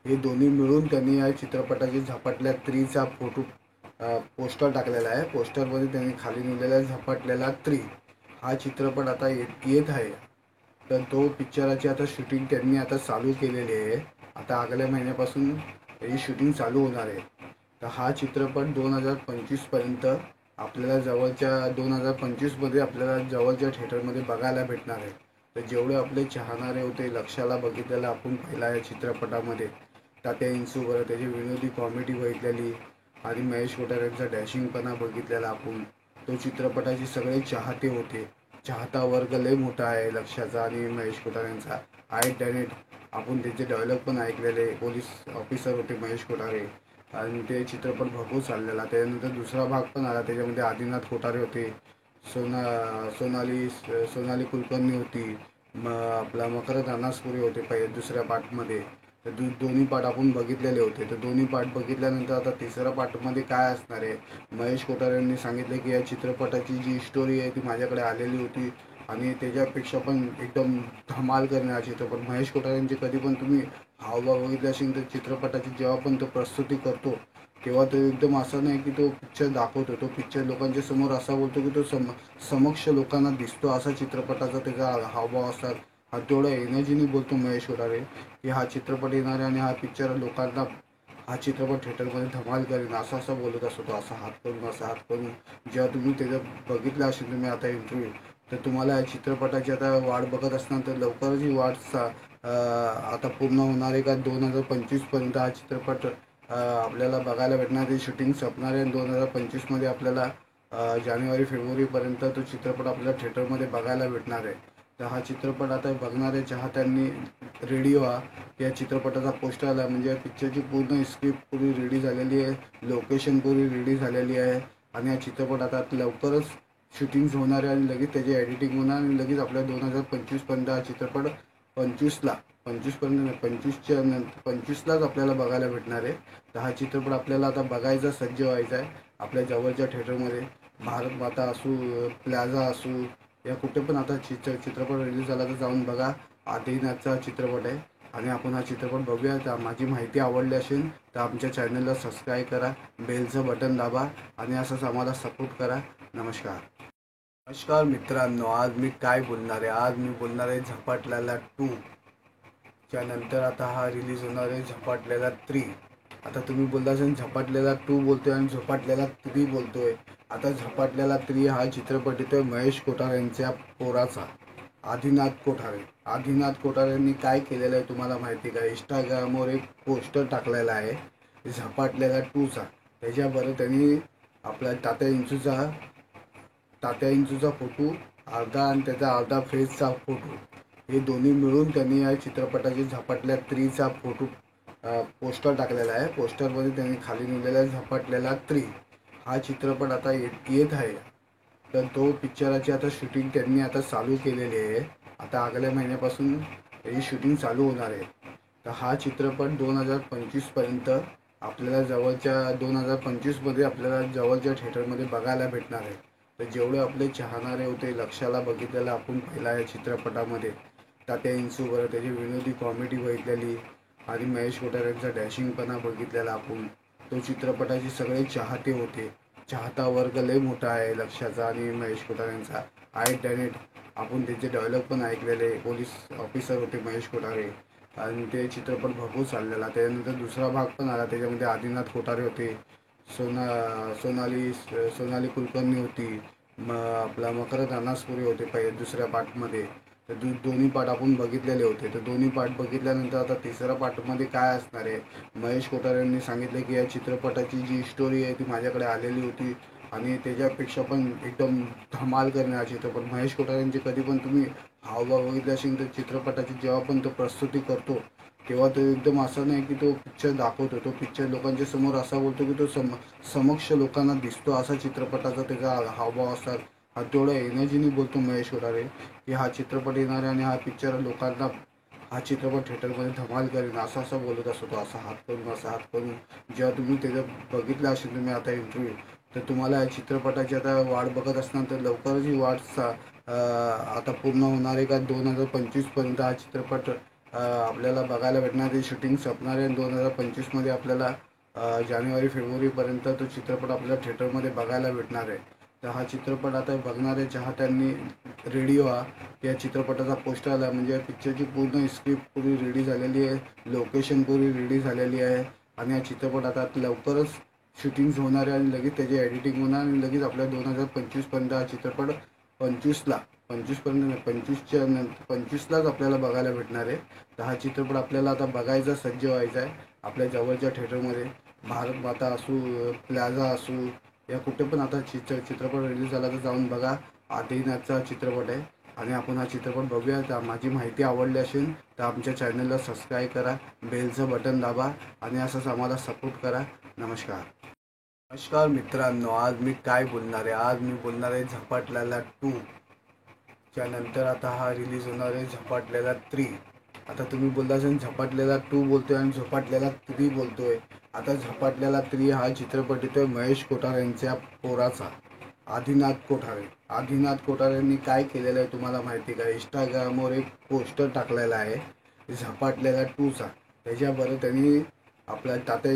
हे दोन्ही मिळून त्यांनी या चित्रपटाची झपाटल्या 3चा फोटो पोस्टर टाकलेला आहे. पोस्टरमध्ये त्यांनी खाली लिहिलेला आहे झपाटलेला 3. हा चित्रपट आता येत आहे. तर तो पिक्चराची आता शूटिंग त्यांनी आता चालू केलेली आहे. आता आगल्या महिन्यापासून त्याची शूटिंग चालू होणार आहे. तर हा चित्रपट 2025पर्यंत आपल्याला जवळच्या 2025मध्ये आपल्याला जवळच्या थिएटरमध्ये बघायला भेटणार आहे. तर जेवढे आपले चाहणारे होते, लक्षाला बघितलेलं आपण पहिला या चित्रपटामध्ये तात्या इंचू बरं त्याची विनोदी कॉमेडी बघितलेली आणि महेश कोठारे यांचा डॅशिंगपणा बघितलेला आपण. तो चित्रपटाचे सगळे चाहते होते. चाहता वर्ग लय मोठा आहे लक्षाचा आणि महेश कोठारे यांचा. आय डॅनेट आपण त्याचे डायलॉग पण ऐकलेले. पोलीस ऑफिसर होते महेश कोठारे आणि ते चित्रपट भरपूर चाललेला. त्याच्यानंतर दुसरा भाग पण आला, त्याच्यामध्ये आदिनाथ कोठारे होते, सोनाली कुलकर्णी होती, आपला मकरंद अनासपुरे होते दुसऱ्या पार्टमध्ये. तर दोन्ही पार्ट आपण बघितलेले होते. तर दोन्ही पार्ट बघितल्यानंतर आता तिसऱ्या पार्टमध्ये काय असणार आहे. महेश कोठारे यांनी सांगितलं की या चित्रपटाची जी स्टोरी आहे ती माझ्याकडे आलेली होती आणि त्याच्यापेक्षा पण एकदम धमाल करणार चित्रपट. महेश कोठारे यांचे कधी पण तुम्ही हावभाव बघितले असेल तर चित्रपटाची जेव्हा पण तो प्रस्तुती करतो तेव्हा तो एकदम असं नाही की तो पिक्चर दाखवतो, तो पिक्चर लोकांच्या समोर असा बोलतो की तो समक्ष लोकांना दिसतो, असा चित्रपटाचा त्याचा हावभाव असतात. हा तेवढा एनर्जीने बोलतो महेश कोठारे की हा चित्रपट येणार आहे आणि हा पिक्चर लोकांना, हा चित्रपट थिएटरमध्ये धमाल करेन असं असं बोलत असतो तो, असा हात करून. जेव्हा तुम्ही त्याचं बघितलं असेल तुम्ही आता इंटरव्ह्यू, तर तुम्हाला या चित्रपटाची आता वाट बघत असणार. तर लवकरच ही वाट आता पूर्ण होणार आहे का 2025पर्यंत हा चित्रपट आपल्याला बघायला भेटणार आहे. शूटिंग संपणार आहे 2025मध्ये आपल्याला जानेवारी फेब्रुवारीपर्यंत तो चित्रपट आपल्याला थिएटरमध्ये बघायला भेटणार आहे. तर हा चित्रपट आता बघणारे चाहत्यांनी रेडी व्हा. या चित्रपटाचा पोस्टर आला म्हणजे या पिक्चरची पूर्ण स्क्रिप्ट पुरी रेडी झालेली आहे, लोकेशन पुरी रेडी झालेली आहे आणि हा चित्रपट आता लवकरच शूटिंग्स होणार आहे आणि लगेच त्याची एडिटिंग होणार आणि लगेच आपल्या 2025पर्यंत हा चित्रपट 25ला 25पर्यंत नाही 25लाच आपल्याला बघायला भेटणार आहे. तर हा चित्रपट आपल्याला आता बघायचा सज्ज व्हायचा आहे आपल्या जवळच्या थिएटरमध्ये. भारत माता असू, प्लाझा असू, या कुठे पण आता चित्रपट रिलीज झाला तर जाऊन बघा. आदिनाथचा चित्रपट आहे आणि आपण हा चित्रपट बघूया. तर माझी माहिती आवडली असेल तर आमच्या चॅनलला सबस्क्राईब करा, बेलचं बटन दाबा आणि असंच आम्हाला सपोर्ट करा. नमस्कार. नमस्कार मित्रांनो, आज मी काय बोलणार आहे, आज मी बोलणार आहे झपाटलेला 2 त्यानंतर आता हा रिलीज होणार आहे झपाटलेला 3. आता तुम्ही बोलता असेल झपाटलेला 2 बोलतोय आणि झपाटलेला 3 बोलतोय. आता झपाटलेला 3 हा चित्रपट येतोय महेश कोठारे यांच्या पोराचा, आदिनाथ कोठारे. आदिनाथ कोठारे यांनी काय केलेलं आहे तुम्हाला माहिती का? इंस्टाग्रामवर एक पोस्टर टाकलेला आहे झपाटलेला 2चा. त्याच्याबरोबर त्यांनी आपला तात्या इंचूचा फोटो अर्धा आणि त्याचा अर्धा फेसचा फोटो, हे दोन्ही मिळून त्यांनी या चित्रपटाची झपाटल्या 3चा फोटो पोस्टर टाकलेला आहे. पोस्टरमध्ये त्यांनी खाली लिहिलेला आहे झपाटलेला 3. हा चित्रपट आता येत आहे. तर तो पिक्चराची आता शूटिंग त्यांनी आता चालू केलेली आहे. आता आगल्या महिन्यापासून ही शूटिंग चालू होणार आहे. तर हा चित्रपट 2025पर्यंत आपल्याला 2025मध्ये आपल्याला जवळच्या थिएटरमध्ये बघायला भेटणार आहे. तर जेवढे आपले चाहणारे होते, लक्षाला बघितलेलं आपण पहिला या चित्रपटामध्ये तात्या इंचू बरं त्याची विनोदी कॉमेडी बघितलेली आणि महेश कोठारे यांचा डॅशिंगपणा बघितलेला आपण. तो चित्रपटाचे सगळे चाहते होते. चाहता वर्ग लय मोठा आहे लक्षाचा आणि महेश कोठारे यांचा आहे डॅनेट. आपण त्यांचे डायलॉग पण ऐकलेले. पोलीस ऑफिसर होते महेश कोठारे आणि ते चित्रपट भरपूर चाललेला. त्यानंतर दुसरा भाग पण आला, त्याच्यामध्ये आदिनाथ कोठारे होते, सोनाली कुलकर्णी होती, आपला मकरंद अनासपुरे होते दुसऱ्या पार्टमध्ये. तर दोन्ही पार्ट आपण बघितलेले होते. तर दोन्ही पार्ट बघितल्यानंतर आता तिसऱ्या पार्टमध्ये काय असणार आहे, महेश कोठारे यांनी सांगितलं की या चित्रपटाची जी स्टोरी आहे ती माझ्याकडे आलेली होती आणि त्याच्यापेक्षा पण एकदम धमाल करणे हा चित्रपट. महेश कोठारे यांचे कधी पण तुम्ही हावभाव बघितले असेल तर चित्रपटाची जेव्हा पण तो प्रस्तुती करतो तेव्हा तो एकदम असं नाही की तो पिक्चर दाखवतो, तो पिक्चर लोकांच्या समोर असा बोलतो की तो समक्ष लोकांना दिसतो, असा चित्रपटाचा त्याचा हावभाव असतात. हा तेवढा एनर्जीने बोलतो महेश कोठारे की हा चित्रपट येणार आहे आणि हा पिक्चर लोकांना, हा चित्रपट थिएटरमध्ये धमाल करेन असं असं बोलत असतो तो, असा हात करून असा हात करून. जेव्हा तुम्ही त्याचं बघितलं असेल तुम्ही आता इंटरव्ह्यू, तर तुम्हाला या चित्रपटाची आता वाट बघत असणार. तर लवकरच ही वाट आता पूर्ण होणार आहे का 2025पर्यंत हा चित्रपट आपल्याला बघायला भेटणार आहे. शूटिंग संपणार आहे 2025मध्ये आपल्याला जानेवारी फेब्रुवारीपर्यंत तो चित्रपट आपल्याला थिएटरमध्ये बघायला भेटणार आहे. तर हा चित्रपट आता बघणाऱ्या चाहत्यांनी रेडी व्हा. या चित्रपटाचा पोस्टर आला म्हणजे या पिक्चरची पूर्ण स्क्रिप्ट पूरी रेडी झालेली आहे, लोकेशन पूरी रेडी झालेली आहे आणि हा चित्रपट आता लवकरच शूटिंग्स होणार आहे आणि लगेच त्याची एडिटिंग होणार आणि लगेच आपल्या 2025पर्यंत हा चित्रपट 25पर्यंत नाही 25लाच आपल्याला बघायला भेटणार आहे. तर हा चित्रपट आपल्याला आता बघायचा सज्ज व्हायचा आहे आपल्या जवळच्या थिएटरमध्ये. भारत माता असू, प्लाझा असू, या कुठे पण आता चित्रपट रिलीज झाला तर जाऊन बघा. आदिनाथचा चित्रपट आहे आणि आपण हा चित्रपट बघूया. तर माझी माहिती आवडली असेल तर आमच्या चॅनलला सबस्क्राईब करा, बेलचं बटन दाबा आणि असंच आम्हाला सपोर्ट करा. नमस्कार. नमस्कार मित्रांनो, आज मी काय बोलणार आहे, आज मी बोलणार आहे झपाटलेला 2 त्यानंतर आता हा रिलीज होणार आहे झपाटलेला 3. आता तुम्ही बोलता असेल झपाटलेला 2 बोलतोय आणि झपाटलेला 3 बोलतोय. आता झपाटलेला 3 हा चित्रपट येतोय महेश कोठारे यांच्या पोराचा, आदिनाथ कोठारे. आदिनाथ कोठारे यांनी काय केलेलं आहे तुम्हाला माहिती का? इंस्टाग्रामवर एक पोस्टर टाकलेला आहे झपाटलेला 2चा. त्याच्याबरोबर त्यांनी आपला तात्या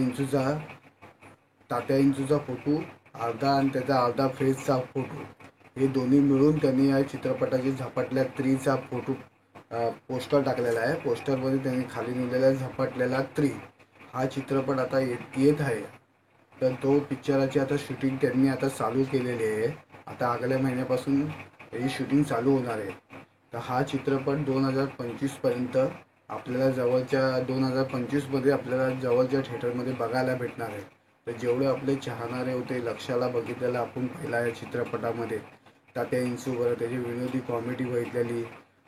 इंचूचा फोटो अर्धा आणि त्याचा अर्धा फेसचा फोटो, हे दोन्ही मिळून त्यांनी या चित्रपटाची झपाटल्या 3चा फोटो पोस्टर टाकलेला आहे. पोस्टरमध्ये त्यांनी खाली लिहिलेला आहे झपाटलेला 3. हा चित्रपट आता येत आहे. तर तो पिक्चराची आता शूटिंग त्यांनी आता चालू केलेली आहे. आता आगल्या महिन्यापासून ही शूटिंग चालू होणार आहे. तर हा चित्रपट 2025पर्यंत आपल्याला 2025मध्ये आपल्याला जवळच्या थिएटरमध्ये बघायला भेटणार आहे. तर जेवढे आपले चाहणारे होते, लक्षाला बघितलेलं आपण पहिला या चित्रपटामध्ये तात्या इंचू बरं त्याची विनोदी कॉमेडी बघितलेली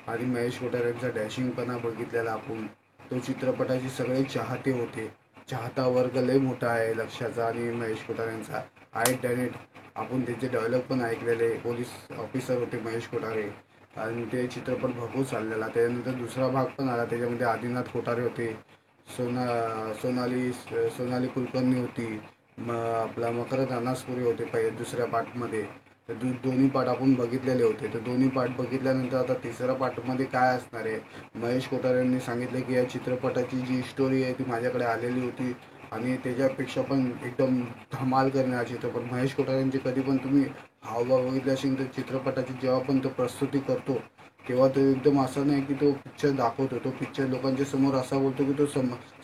आणि महेश कोठारे यांचा डॅशिंगपणा बघितलेला आपण. तो चित्रपटाचे सगळे चाहते होते. चाहता वर्ग लय मोठा आहे लक्षाचा आणि महेश कोठारे यांचा आहे डॅनेट. आपण त्याचे डायलॉग पण ऐकलेले. पोलीस ऑफिसर होते महेश कोठारे आणि ते चित्रपट भरपूर चाललेला. त्यानंतर दुसरा भाग पण आला, त्याच्यामध्ये आदिनाथ कोठारे होते, सोनाली कुलकर्णी होती, आपला मकरंद अनासपुरे होते दुसऱ्या पार्टमध्ये. तर दोन्ही पार्ट आपण बघितलेले होते. तर दोन्ही पार्ट बघितल्यानंतर आता तिसऱ्या पार्टमध्ये काय असणार आहे. महेश कोठारे यांनी सांगितलं की या चित्रपटाची जी स्टोरी आहे ती माझ्याकडे आलेली होती आणि त्याच्यापेक्षा पण एकदम धमाल करणार चित्रपट. महेश कोठारे यांचे कधी पण तुम्ही हावभाव बघितले असेल तर चित्रपटाची जेव्हा पण तो प्रस्तुती करतो तेव्हा तो एकदम असं नाही की तो पिक्चर दाखवतो, तो पिक्चर लोकांच्या समोर असा बोलतो की तो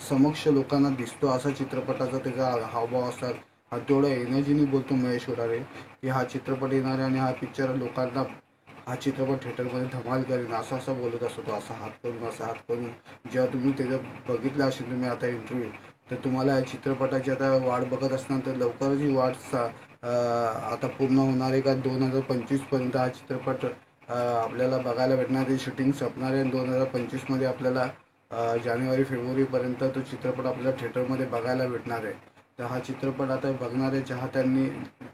समक्ष लोकांना दिसतो, असा चित्रपटाचा त्याचा हावभाव असतात. हा तेवढा एनर्जीने बोलतो महेश कोठारे की हा चित्रपट येणार आहे आणि हा पिक्चर लोकांना, हा चित्रपट थिएटरमध्ये धमाल करेन असं असं बोलत असतो तो, असा हात करून असा हात करून. जेव्हा तुम्ही त्याचं बघितलं असेल तुम्ही आता इंटरव्ह्यू, तर तुम्हाला या चित्रपटाची आता वाट बघत असणार. तर लवकरच ही वाट आता पूर्ण होणार आहे का 2025पर्यंत हा चित्रपट आपल्याला बघायला भेटणार. ते शूटिंग संपणार आहे 2025मध्ये आपल्याला जानेवारी फेब्रुवारीपर्यंत तो चित्रपट आपल्याला थिएटरमध्ये बघायला भेटणार आहे. तर हा चित्रपट आता बघणारे चाहत्यांनी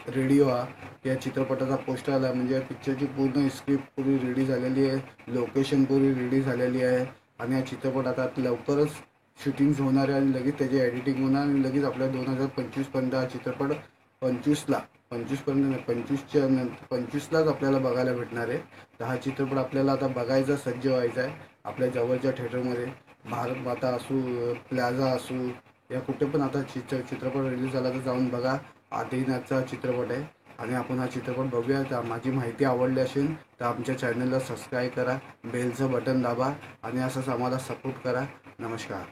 रेडी व्हा. या चित्रपटाचा पोस्टर आला म्हणजे या पिक्चरची पूर्ण स्क्रिप्ट पूरी रेडी झालेली आहे, लोकेशन पूरी रेडी झालेली आहे आणि हा चित्रपट आता लवकरच शूटिंग्स होणार आहे आणि लगेच त्याची एडिटिंग होणार आणि लगेच आपल्या 2025पर्यंत हा चित्रपट 25पर्यंत नाही, 25लाच आपल्याला बघायला भेटणार आहे. तर हा चित्रपट आपल्याला आता बघायचा, सज्ज व्हायचा आहे आपल्या जवळच्या थिएटरमध्ये. भारत माता असू, प्लाझा असू, या कुठे पण आता चित्रपट रिलीज झाला तर जाऊन बघा. आदिनाथचा चित्रपट आहे आणि आपण हा चित्रपट बघूया. तर माझी माहिती आवडली असेल तर आमच्या चॅनलला सबस्क्राईब करा, बेलचं बटन दाबा आणि असंच आम्हाला सपोर्ट करा. नमस्कार.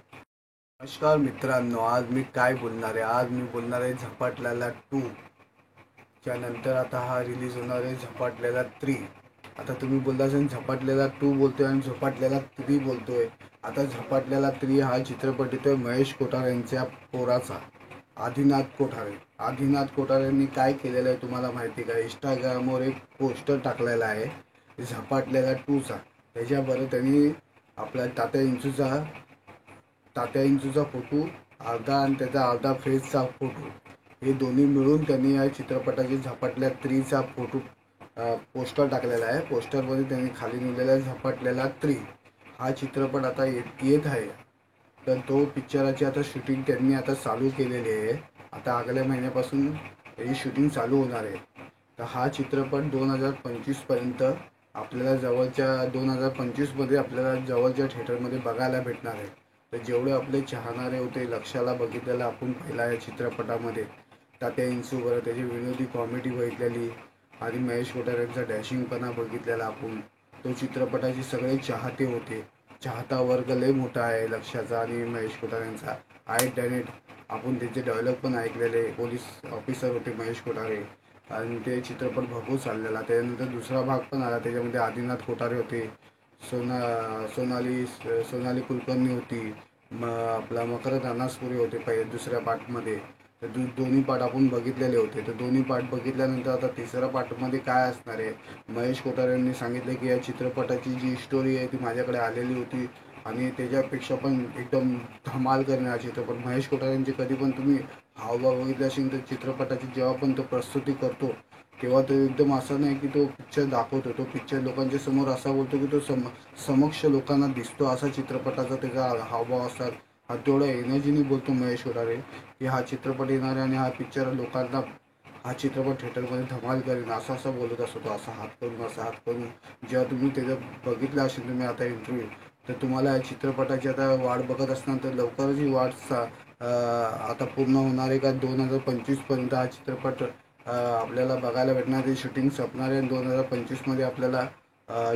नमस्कार मित्रांनो, आज मी काय बोलणार आहे, आज मी बोलणार आहे झपाटलेला 2 च्या नंतर आता हा रिलीज होणार आहे झपाटलेला 3. आता तुम्ही बोलता असेल झपाटलेला 2 बोलतोय आणि झपाटलेला 3 बोलतोय. आता झपाटलेला 3 हा चित्रपट येतोय महेश कोठारे यांच्या पोराचा, आदिनाथ कोठारे. आदिनाथ कोठारे यांनी काय केलेलं आहे तुम्हाला माहिती का? इंस्टाग्रामवर एक पोस्टर टाकलेला आहे झपाटलेला 2चा. त्याच्याबरोबर त्यांनी आपला तात्या इंचूचा फोटो अर्धा आणि त्याचा अर्धा फेसचा फोटो, हे दोन्ही मिळून त्यांनी या चित्रपटाची झपाटल्या 3चा फोटो पोस्टर टाकलेला आहे. पोस्टरमध्ये त्यांनी खाली लिहिलेला आहे झपाटलेला 3. हा चित्रपट आता येत आहे. तर तो पिक्चराची आता शूटिंग त्यांनी आता चालू केलेली आहे. आता आगल्या महिन्यापासून त्याची शूटिंग चालू होणार आहे. तर हा चित्रपट 2025पर्यंत आपल्याला 2025मध्ये आपल्याला जवळच्या थिएटरमध्ये बघायला भेटणार आहे. तर जेवढे आपले चाहणारे होते, लक्षाला बघितलेलं आपण पहिला या चित्रपटामध्ये तात्या इंचूवर त्याची विनोदी कॉमेडी बघितलेली आणि महेश कोठारे यांचा डॅशिंगपणा बघितलेला आपण. तो चित्रपटाचे सगळे चाहते होते. चाहता वर्ग लय मोठा आहे लक्षाचा आणि महेश कोठारे यांचा. आय डॅन इट, आपण त्याचे डायलॉग पण ऐकलेले. पोलीस ऑफिसर होते महेश कोठारे आणि ते चित्रपट भरपूर चाललेला. त्यानंतर दुसरा भाग पण आला, त्याच्यामध्ये आदिनाथ कोठारे होते, सोनाली कुलकर्णी होती, आपला मकरंद अनासपुरे होते दुसऱ्या पार्टमध्ये. तर दोन्ही पार्ट आपण बघितलेले होते. तर दोन्ही पार्ट बघितल्यानंतर आता तिसऱ्या पार्टमध्ये काय असणार आहे. महेश कोठारे यांनी सांगितलं की या चित्रपटाची जी स्टोरी आहे ती माझ्याकडे आलेली होती आणि त्याच्यापेक्षा पण एकदम धमाल करणार चित्रपट. महेश कोठारे यांचे कधी पण तुम्ही हावभाव बघितले असेल तर चित्रपटाची जेव्हा पण तो प्रस्तुती करतो तेव्हा तो एकदम असं नाही की तो पिक्चर दाखवतो, तो पिक्चर लोकांच्या समोर असा बोलतो की तो समक्ष लोकांना दिसतो, असा चित्रपटाचा त्याचा हावभाव असतात. हा तेवढा एनर्जीने बोलतो महेश कोठारे की हा चित्रपट येणार आहे आणि हा पिक्चर लोकांना, हा चित्रपट थिएटरमध्ये धमाल करेन असं असं बोलत असतो तो, असा हात करून असा हात करून. जेव्हा तुम्ही त्याचं बघितलं असेल तुम्ही आता इंटरव्ह्यू, तर तुम्हाला या चित्रपटाची आता वाट बघत असणार. तर लवकरच ही वाट आता पूर्ण होणार आहे का 2025पर्यंत हा चित्रपट आपल्याला बघायला भेटणार. ते शूटिंग संपणार आहे 2025मध्ये आपल्याला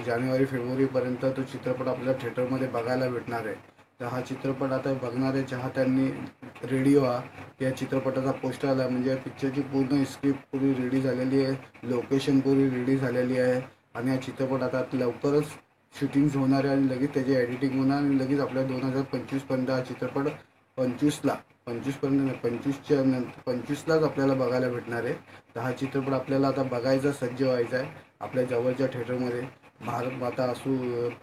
जानेवारी फेब्रुवारीपर्यंत तो चित्रपट आपल्याला थिएटरमध्ये बघायला भेटणार आहे. तर हा चित्रपट आता बघणारे चाहत्यांनी रेडी व्हा. या चित्रपटाचा पोस्टर आला म्हणजे या पिक्चरची पूर्ण स्क्रिप्ट पूरी रेडी झालेली आहे, लोकेशन पूरी रेडी झालेली आहे आणि हा चित्रपट आता लवकरच शूटिंग्स होणार आहे आणि लगेच त्याची एडिटिंग होणार आणि लगेच आपल्या 2025पर्यंत हा चित्रपट 25पर्यंत नाही, 25लाच आपल्याला बघायला भेटणार आहे. तर हा चित्रपट आपल्याला आता बघायचा, सज्ज व्हायचा आहे आपल्या जवळच्या थिएटरमध्ये. भारत माता असू,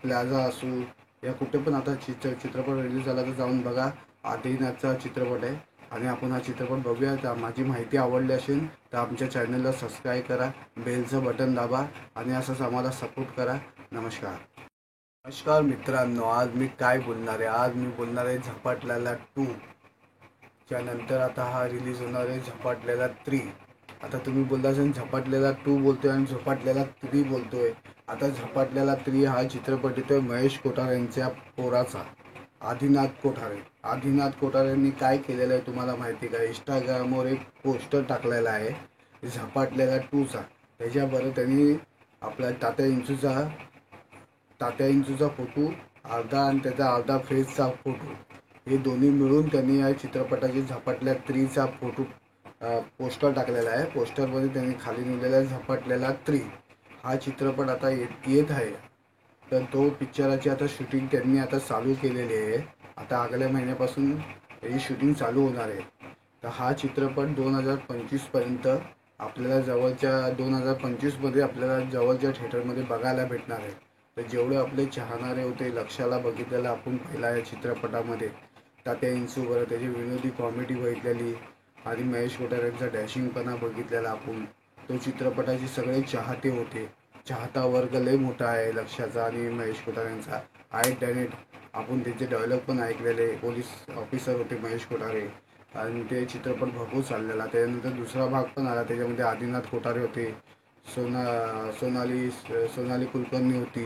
प्लाझा असू, या कुठे पण आता चित्रपट रिलीज झाला तर जाऊन बघा. आदिनाथचा चित्रपट आहे आणि आपण हा चित्रपट बघूया. तर माझी माहिती आवडली असेल तर आमच्या चॅनलला सबस्क्राईब करा, बेलचं बटन दाबा आणि असंच आम्हाला सपोर्ट करा. नमस्कार. नमस्कार मित्रांनो, आज मी काय बोलणार आहे? आज मी बोलणार आहे झपाटलेला 2 त्यानंतर आता हा रिलीज होणार आहे झपाटलेला 3. आता तुम्ही बोलता असेल झपाटलेला 2 बोलतोय आणि झपाटलेला 3 बोलतोय. आता झपाटलेला 3 हा चित्रपट येतोय महेश कोठारे यांच्या पोराचा, आदिनाथ कोठारे. आदिनाथ कोठारे यांनी काय केलेलं आहे तुम्हाला माहिती का? इंस्टाग्रामवर एक पोस्टर टाकलेला आहे झपाटलेला 2चा. त्याच्याबरोबर त्यांनी आपला तात्या इंचूचा फोटो अर्धा आणि त्याचा अर्धा फेसचा फोटो, हे दोन्ही मिळून त्यांनी या चित्रपटाची झपाटल्या 3चा फोटो पोस्टर टाकलेला आहे. पोस्टरमध्ये त्यांनी खाली लिहिलेला आहे झपाटलेला 3. हा चित्रपट आता येत आहे. तर तो पिक्चराची आता शूटिंग त्यांनी आता चालू केलेली आहे. आता आगल्या महिन्यापासून ही शूटिंग चालू होणार आहे. तर हा चित्रपट 2025पर्यंत आपल्याला 2025मध्ये आपल्याला जवळच्या थिएटरमध्ये बघायला भेटणार आहे. तर जेवढे आपले चाहणारे होते, लक्षाला बघितलेलं आपण पहिला या चित्रपटामध्ये तात्या इंचू बरं त्याची विनोदी कॉमेडी बघितलेली आणि महेश कोठारे यांचा डॅशिंगपणा बघितलेला आपण. तो चित्रपटाचे सगळे चाहते होते. चाहता वर्ग लय मोठा आहे लक्षाचा आणि महेश कोठारे यांचा आहे. टॅलेंट आपण त्यांचे डायलॉग पण ऐकलेले. पोलीस ऑफिसर होते महेश कोठारे आणि ते चित्रपट भरपूर चाललेला. त्यानंतर दुसरा भाग पण आला, त्याच्यामध्ये आदिनाथ कोठारे होते, सोनाली कुलकर्णी होती,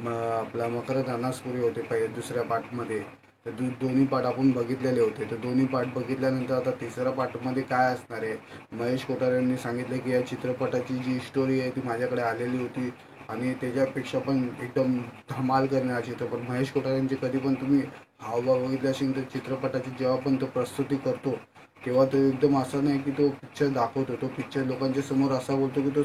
आपला मकरंद अनासपुरे होते दुसऱ्या पार्टमध्ये. तर दोन्ही पार्ट आपण बघितलेले होते. तर दोन्ही पार्ट बघितल्यानंतर आता तिसऱ्या पार्टमध्ये काय असणार आहे? महेश कोठारे यांनी सांगितलं की या चित्रपटाची जी स्टोरी आहे ती माझ्याकडे आलेली होती आणि त्याच्यापेक्षा पण एकदम धमाल करणे हा चित्रपट. महेश कोठारे यांचे कधी पण तुम्ही हावभाव बघितले असेल तर चित्रपटाची जेव्हा पण तो प्रस्तुती करतो तेव्हा तो एकदम असं नाही की तो पिक्चर दाखवतो, तो पिक्चर लोकांच्या समोर असा बोलतो की तो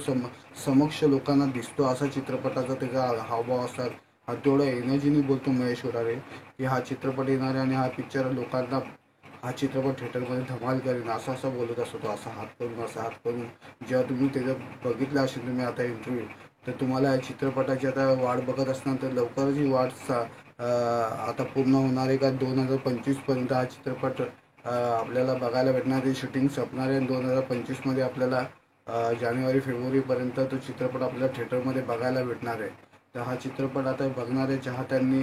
समक्ष लोकांना दिसतो, असा चित्रपटाचा त्याचा हावभाव असतात. हा तेवढा एनर्जीने बोलतो महेश कोठारे की हा चित्रपट येणार आहे आणि हा पिक्चर लोकांना, हा चित्रपट थिएटरमध्ये धमाल करेन असं असं बोलत असतो तो, असा हात करून. जेव्हा तुम्ही त्याचं बघितलं असेल तुम्ही आता इंटरव्ह्यू, तर तुम्हाला या चित्रपटाची आता वाट बघत असणार. तर लवकरच ही वाट आता पूर्ण होणार आहे का 2025पर्यंत हा चित्रपट आपल्याला बघायला भेटणार आहे. शूटिंग संपणार आहे 2025मध्ये आपल्याला जानेवारी फेब्रुवारीपर्यंत तो चित्रपट आपल्याला थिएटरमध्ये बघायला भेटणार आहे. तर हा चित्रपट आता बघणारे चाहत्यांनी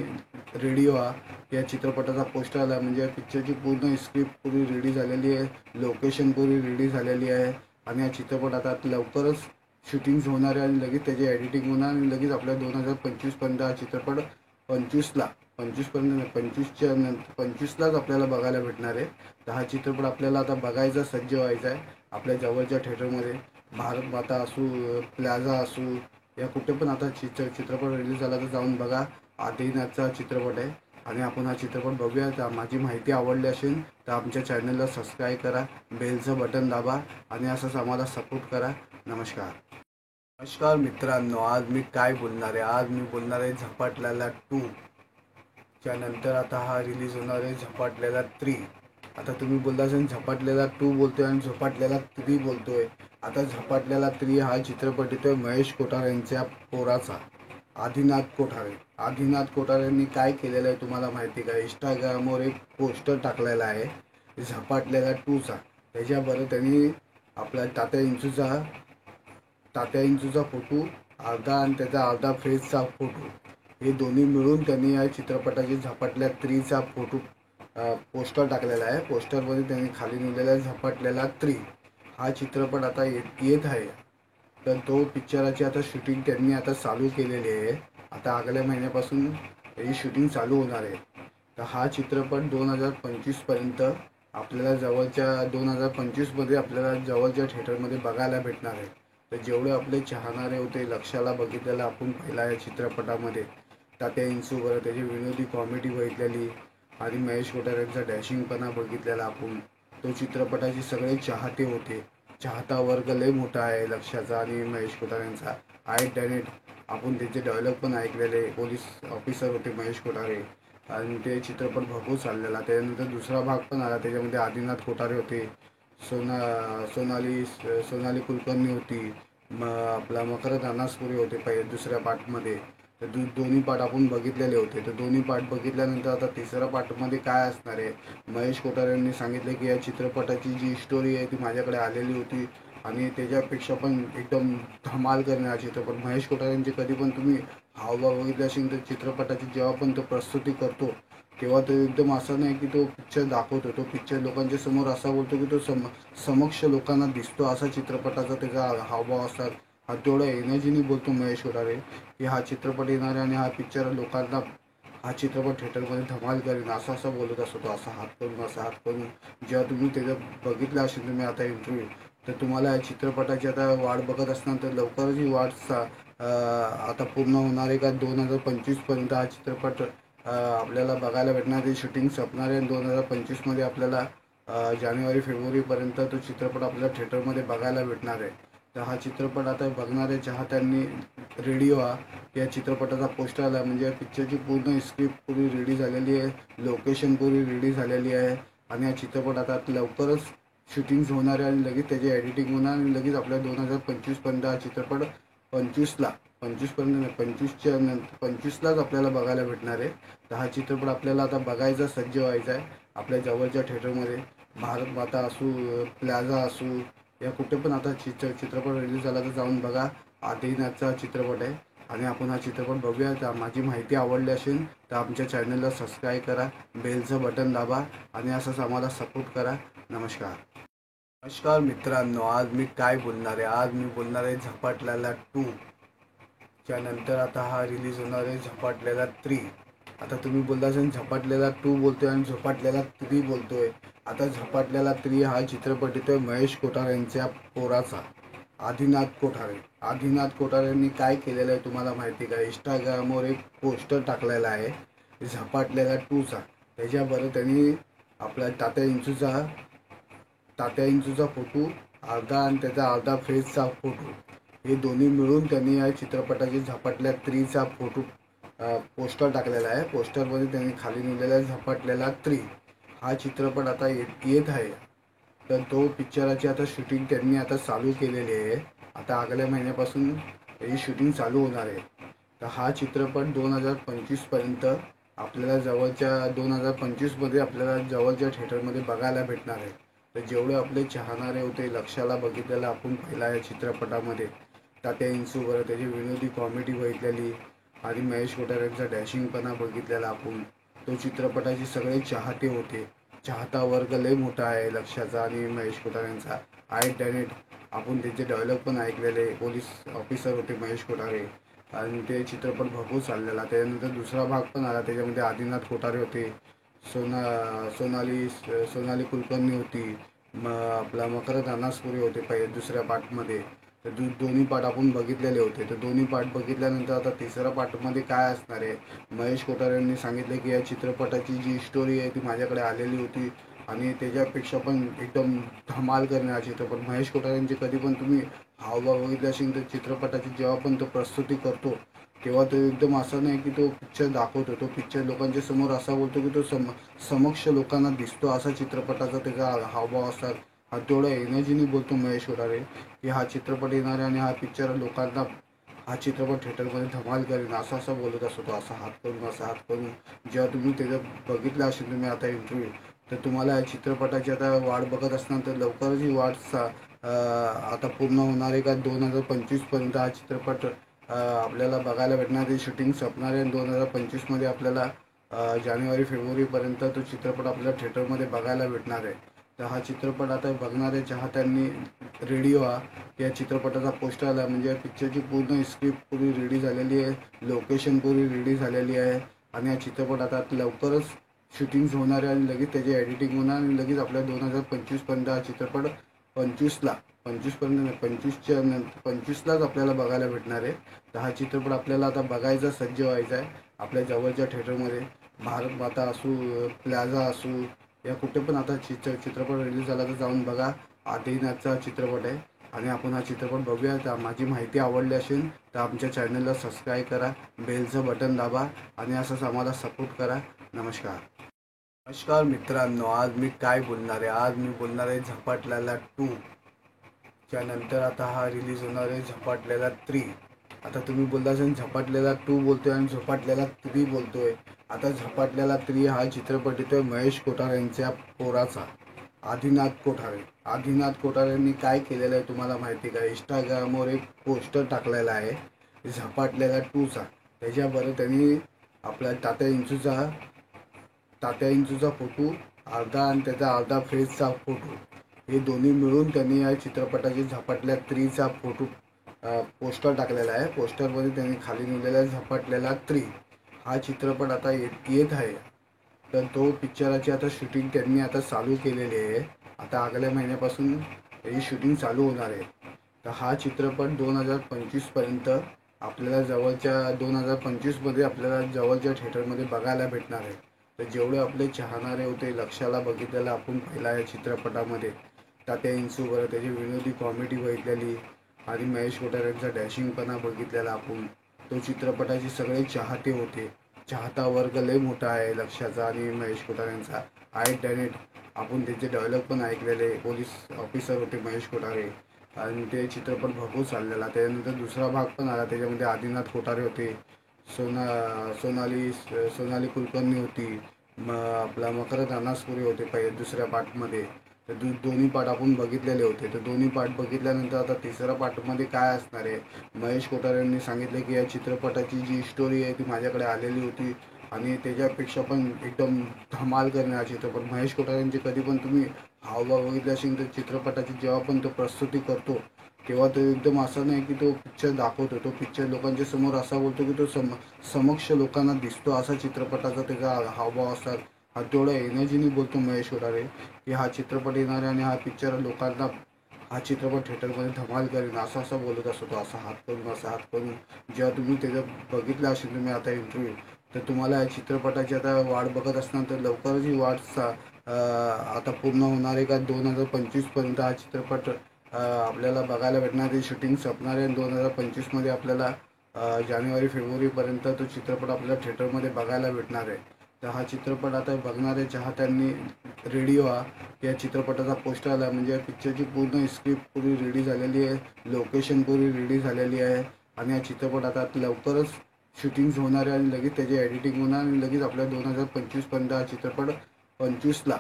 रेडी व्हा. या चित्रपटाचा पोस्टर आला म्हणजे या पिक्चरची पूर्ण स्क्रिप्ट पूरी रेडी झालेली आहे, लोकेशन पूरी रेडी झालेली आहे आणि हा चित्रपट आता लवकरच शूटिंग्स होणार आहे आणि लगेच त्याची एडिटिंग होणार आणि लगेच आपल्या 2025पर्यंत हा चित्रपट 25लाच आपल्याला बघायला भेटणार आहे. तर हा चित्रपट आपल्याला आता बघायचा, सज्ज व्हायचा आहे. आपल्या जवळच्या थिएटरमध्ये भारत माता असू, प्लाझा असू, या कुठे पण आता चित्रपट रिलीज झाला तर जाऊन बघा. आदिनाथचा चित्रपट आहे आणि आपण हा चित्रपट बघूया. तर माझी माहिती आवडली असेल तर आमच्या चॅनलला सबस्क्राईब करा, बेलचं बटन दाबा आणि असंच आम्हाला सपोर्ट करा. नमस्कार. नमस्कार मित्रांनो, आज मी काय बोलणार आहे? आज मी बोलणार आहे झपाटलेला 2 त्यानंतर आता हा रिलीज होणार आहे झपाटलेला 3. आता तुम्ही बोलता असेल झपाटलेला 2 बोलतोय आणि झपाटलेला 3 बोलतोय. आता झपाटलेला 3 हा चित्रपट येतोय महेश कोठारे यांच्या पोराचा, आदिनाथ कोठारे. आदिनाथ कोठारे यांनी काय केलेलं आहे तुम्हाला माहिती का? इंस्टाग्रामवर एक पोस्टर टाकलेला आहे झपाटलेला 2चा. त्याच्याबरोबर त्यांनी आपला तात्या इंचूचा फोटो अर्धा आणि त्याचा अर्धा फेसचा फोटो, हे दोन्ही मिळून त्यांनी या चित्रपटाची झपाटल्या 3चा फोटो पोस्टर टाकलेला आहे. पोस्टरमध्ये त्यांनी खाली लिहिलेला आहे झपाटलेला 3. हा चित्रपट आता येत आहे. तर तो पिक्चराची आता शूटिंग त्यांनी आता चालू केलेली आहे. आता आगल्या महिन्यापासून ही शूटिंग चालू होणार आहे. तर हा चित्रपट 2025पर्यंत आपल्याला 2025मध्ये आपल्याला जवळच्या थिएटरमध्ये बघायला भेटणार आहे. तर जेवढे आपले चाहणारे होते, लक्षाला बघितलेलं आपण पहिला या चित्रपटामध्ये तात्या इंचू बरं त्याची विनोदी कॉमेडी बघितलेली आणि महेश कोठारे यांचा डॅशिंगपणा बघितलेला आपण. तो चित्रपटाचे सगळे चाहते होते. चाहता वर्ग लय मोठा आहे लक्षाचा आणि महेश कोठारे यांचा आहे. टॅलेंट आपण त्यांचे डायलॉग पण ऐकलेले. पोलीस ऑफिसर होते महेश कोठारे आणि ते चित्रपट भरपूर चाललेला. त्यानंतर दुसरा भाग पण आला, त्याच्यामध्ये आदिनाथ कोठारे होते, सोनाली कुलकर्णी होती, आपला मकरंद अनासपुरे होते दुसऱ्या पार्टमध्ये. तर दोन्ही पार्ट आपण बघितलेले होते. तर दोन्ही पार्ट बघितल्यानंतर आता तिसऱ्या पार्टमध्ये काय असणार आहे, महेश कोठारे यांनी सांगितलं की या चित्रपटाची जी स्टोरी आहे ती माझ्याकडे आलेली होती आणि त्याच्यापेक्षा पण एकदम धमाल करणार चित्रपट. महेश कोठारे कधी पण तुम्ही हावभाव बघितले असेल तर चित्रपटाची जेव्हा पण तो प्रस्तुती करतो तेव्हा तो एकदम असं नाही की तो पिक्चर दाखवतो, तो पिक्चर लोकांच्या समोर असा बोलतो की तो समक्ष लोकांना दिसतो, असा चित्रपटाचा त्याचा हावभाव असतात. हा तेवढा एनर्जीने बोलतो महेश कोठारे की हा चित्रपट येणार आहे आणि हा पिक्चर लोकांना, हा चित्रपट थिएटरमध्ये धमाल करेन असं असं बोलत असतो तो, असा हात करून असा हात करून. जेव्हा तुम्ही त्याचं बघितलं असेल तुम्ही आता इंटरव्ह्यू, तर तुम्हाला या चित्रपटाची आता वाट बघत असणार, तर लवकरच ही वाट आता पूर्ण होणार आहे का 2025पर्यंत हा चित्रपट आपल्याला बघायला भेटणार. ते शूटिंग संपणार आहे 2025मध्ये आपल्याला जानेवारी फेब्रुवारीपर्यंत तो चित्रपट आपल्याला थिएटरमध्ये बघायला भेटणार आहे. तर हा चित्रपट आता बघणाऱ्या चाहत्यांनी रेडी व्हा. या चित्रपटाचा पोस्टर आला म्हणजे या पिक्चरची पूर्ण स्क्रिप्ट पूरी रेडी झालेली आहे, लोकेशन पूरी रेडी झालेली आहे आणि हा चित्रपट आता लवकरच शूटिंग्स होणार आहे आणि लगेच त्याची एडिटिंग होणार आणि लगेच आपल्या 2025पर्यंत हा चित्रपट 25पर्यंत नाही, 25लाच आपल्याला बघायला भेटणार आहे. तर हा चित्रपट आपल्याला आता बघायचा, सज्ज व्हायचा आहे आपल्या जवळच्या थिएटरमध्ये. भारत माता असू, प्लाझा असू, या कुठे पण आता चित्रपट रिलीज झाला तर जाऊन बघा. आदिनाथचा चित्रपट आहे आणि आपण हा चित्रपट बघूया. तर माझी माहिती आवडली असेल तर आमच्या चॅनलला सबस्क्राईब करा, बेलचं बटन दाबा आणि असंच आम्हाला सपोर्ट करा. नमस्कार. नमस्कार मित्रांनो, आज मी काय बोलणार आहे, आज मी बोलणार आहे झपाटलेला 2 च्या नंतर आता हा रिलीज होणार आहे झपाटलेला 3. आता तुम्ही बोलता असेल झपाटलेला 2 बोलतोय आणि झपाटलेला 3 बोलतोय. आता झपाटलेला 3 हा चित्रपट येतोय महेश कोठारे यांच्या पोराचा, आदिनाथ कोठारे. आदिनाथ कोठारे यांनी काय केलेलं आहे तुम्हाला माहिती का, इंस्टाग्रामवर एक पोस्टर टाकलेला आहे झपाटलेला 2चा. त्याच्याबरोबर त्यांनी आपला तात्या इंचूचा फोटो अर्धा आणि त्याचा अर्धा फेसचा फोटो, हे दोन्ही मिळून त्यांनी या चित्रपटाची झपाटल्या 3चा फोटो पोस्टर टाकलेला आहे. पोस्टरमध्ये त्यांनी खाली लिहिलेला आहे झपाटलेला 3. हा चित्रपट आता येत आहे. तर तो पिक्चराची आता शूटिंग त्यांनी आता चालू केलेली आहे. आता आगल्या महिन्यापासून त्याची शूटिंग चालू होणार आहे. तर हा चित्रपट 2025पर्यंत आपल्याला जवळच्या 2025मध्ये आपल्याला जवळच्या थिएटरमध्ये बघायला भेटणार आहे. तर जेवढे आपले चाहणारे होते लक्षाला बघितलेलं आपण पहिला या चित्रपटामध्ये, तात्या इंचूवर त्याची विनोदी कॉमेडी बघितलेली आणि महेश कोठारे यांचा डॅशिंगपणा बघितलेला आपण. तो चित्रपटाचे सगळे चाहते होते. चाहता वर्ग लय मोठा आहे लक्षाचा आणि महेश कोठारे यांचा आहे डॅनेट. आपण त्याचे डायलॉग पण ऐकलेले. पोलीस ऑफिसर होते महेश कोठारे आणि ते चित्रपट भरपूर चाललेला. त्याच्यानंतर दुसरा भाग पण आला, त्याच्यामध्ये आदिनाथ कोठारे होते, सोनाली कुलकर्णी होती, आपला मकरंद अनासपुरे होते दुसऱ्या पार्टमध्ये. तर दोन्ही पार्ट आपण बघितलेले होते. तर दोन्ही पार्ट बघितल्यानंतर आता तिसऱ्या पार्टमध्ये काय असणार आहे, महेश कोठारे यांनी सांगितलं की या चित्रपटाची जी स्टोरी आहे ती माझ्याकडे आलेली होती आणि त्याच्यापेक्षा पण एकदम धमाल करणार चित्रपट. महेश कोठारे कधी पण तुम्ही हावभाव बघितले असेल तर चित्रपटाची जेव्हा पण तो प्रस्तुती करतो तेव्हा तो एकदम असं नाही की तो पिक्चर दाखवतो, तो पिक्चर लोकांच्या समोर असा बोलतो की तो समक्ष लोकांना दिसतो, असा चित्रपटाचा त्याचा हावभाव असतात. हा तेवढा एनर्जीने बोलतो महेश कोठारे की हा चित्रपट येणार आहे आणि हा पिक्चर लोकांना, हा चित्रपट थिएटरमध्ये धमाल करेन असं असं बोलत असतो तो, असा हात करून असा हात करून. जेव्हा तुम्ही त्याचं बघितलं असेल तुम्ही आता इंटरव्ह्यू, तर तुम्हाला या चित्रपटाची आता वाट बघत असणार, तर लवकरच ही वाट आता पूर्ण होणार आहे का 2025पर्यंत हा चित्रपट आपल्याला बघायला भेटणार. ते शूटिंग संपणार आहे 2025मध्ये आपल्याला जानेवारी फेब्रुवारीपर्यंत तो चित्रपट आपल्याला थिएटरमध्ये बघायला भेटणार आहे. तर हा चित्रपट आता बघणाऱ्या चाहत्यांनी रेडी व्हा. या चित्रपटाचा पोस्टर आला म्हणजे या पिक्चरची पूर्ण स्क्रिप्ट पूरी रेडी झालेली आहे, लोकेशन पूरी रेडी झालेली आहे आणि हा चित्रपट आता लवकरच शूटिंग्स होणार आहे आणि लगेच त्याची एडिटिंग होणार आणि लगेच आपल्या 2025पर्यंत हा चित्रपट 25पर्यंत नाही, 25लाच आपल्याला बघायला भेटणार आहे. तर हा चित्रपट आपल्याला आता बघायचा, सज्ज व्हायचा आहे आपल्या जवळच्या थिएटरमध्ये. भारत माता असू, प्लाझा असू, या कुठे पण आता चित्रपट रिलीज झाला तर जाऊन बघा. आदिनाथचा चित्रपट आहे आणि आपण हा चित्रपट बघूया. तर माझी माहिती आवडली असेल तर आमच्या चॅनलला सबस्क्राईब करा, बेलचं बटन दाबा आणि असंच आम्हाला सपोर्ट करा. नमस्कार. नमस्कार मित्रांनो, आज मी काय बोलणार आहे, आज मी बोलणार आहे झपाटलेला 2 च्या नंतर आता हा रिलीज होणार आहे झपाटलेला 3. आता तुम्ही बोलला असेल झपाटलेला 2 बोलतोय आणि झपाटलेला 3 बोलतोय. आता झपाटलेला 3 हा चित्रपट येतोय महेश कोठारे यांच्या पोराचा, आदिनाथ कोठारे. आदिनाथ कोठारे यांनी काय केलेलं आहे तुम्हाला माहिती का? इंस्टाग्रामवर एक पोस्टर टाकलेला आहे झपाटलेला 2चा. त्याच्याबरोबर त्यांनी आपला तात्या इंचूचा फोटो अर्धा आणि त्याचा अर्धा फेसचा फोटो, हे दोन्ही मिळून त्यांनी या चित्रपटाची झपाटल्या 3चा फोटो पोस्टर टाकलेला आहे. पोस्टरमध्ये त्यांनी खाली लिहिलेला आहे झपाटलेला 3. हा चित्रपट आता येत आहे. तर तो पिक्चराची आता शूटिंग त्यांनी आता चालू केलेली आहे. आता आगल्या महिन्यापासून ही शूटिंग चालू होणार आहे. तर हा चित्रपट 2025पर्यंत आपल्याला 2025मध्ये आपल्याला जवळच्या थिएटरमध्ये बघायला भेटणार आहे. तर जेवढे आपले चाहणारे होते, लक्षाला बघितलेलं आपण पहिला या चित्रपटामध्ये तात्या इंचू बरं त्याची विनोदी कॉमेडी बघितलेली आणि महेश कोठारे यांचा डॅशिंगपणा बघितलेला आपण. तो चित्रपटाचे सगळे चाहते होते. चाहता वर्ग लय मोठा आहे लक्षाचा आणि महेश कोठारे यांचा आहे टॅलेंट. आपण त्याचे डायलॉग पण ऐकलेले. पोलीस ऑफिसर होते महेश कोठारे आणि ते चित्रपट भरपूर चाललेला. त्यानंतर दुसरा भाग पण आला, त्याच्यामध्ये आदिनाथ कोठारे होते, सोनाली कुलकर्णी होती, आपला मकरंद अनासपुरे होते दुसऱ्या पार्टमध्ये. तर दोन्ही पार्ट आपण बघितलेले होते. तर दोन्ही पार्ट बघितल्यानंतर आता तिसऱ्या पार्टमध्ये काय असणार आहे? महेश कोठारे यांनी सांगितले की या चित्रपटाची जी स्टोरी आहे ती माझ्याकडे आलेली होती आणि त्याच्यापेक्षा पण एकदम धमाल करणार चित्रपट. महेश कोठारे यांचे कधी पण तुम्ही हावभाव बघितले असेल तर चित्रपटाची जेव्हा पण तो प्रस्तुती करतो तेव्हा तो एकदम असं नाही की तो पिक्चर दाखवतो, तो पिक्चर लोकांच्या समोर असा बोलतो की तो समक्ष लोकांना दिसतो, असा चित्रपटाचा त्याचा हावभाव असतात. हा तेवढा एनर्जीने बोलतो महेश कोठारे की हा चित्रपट येणार आहे आणि हा पिक्चर लोकांना, हा चित्रपट थिएटरमध्ये धमाल करेन असं असं बोलत असतो तो, असा हात करून. जेव्हा तुम्ही त्याचं बघितलं असेल तुम्ही आता इंटरव्ह्यू, तर तुम्हाला या चित्रपटाची आता वाट बघत असणार. तर लवकरच ही वाट आता पूर्ण होणार आहे का 2025पर्यंत हा चित्रपट आपल्याला बघायला भेटणार आहे. शूटिंग संपणार आहे 2025मध्ये आपल्याला जानेवारी फेब्रुवारीपर्यंत तो चित्रपट आपल्याला थिएटरमध्ये बघायला भेटणार आहे. तर हा चित्रपट आता बघणारे चाहत्यांनी रेडी व्हा. या चित्रपटाचा पोस्टर आला म्हणजे या पिक्चरची पूर्ण स्क्रिप्ट पुरी रेडी झालेली आहे, लोकेशन पुरी रेडी झालेली आहे आणि हा चित्रपट आता लवकरच शूटिंग्स होणार आहे आणि लगेच त्याची एडिटिंग होणार आणि लगेच आपल्या 2025पर्यंत हा चित्रपट 25लाच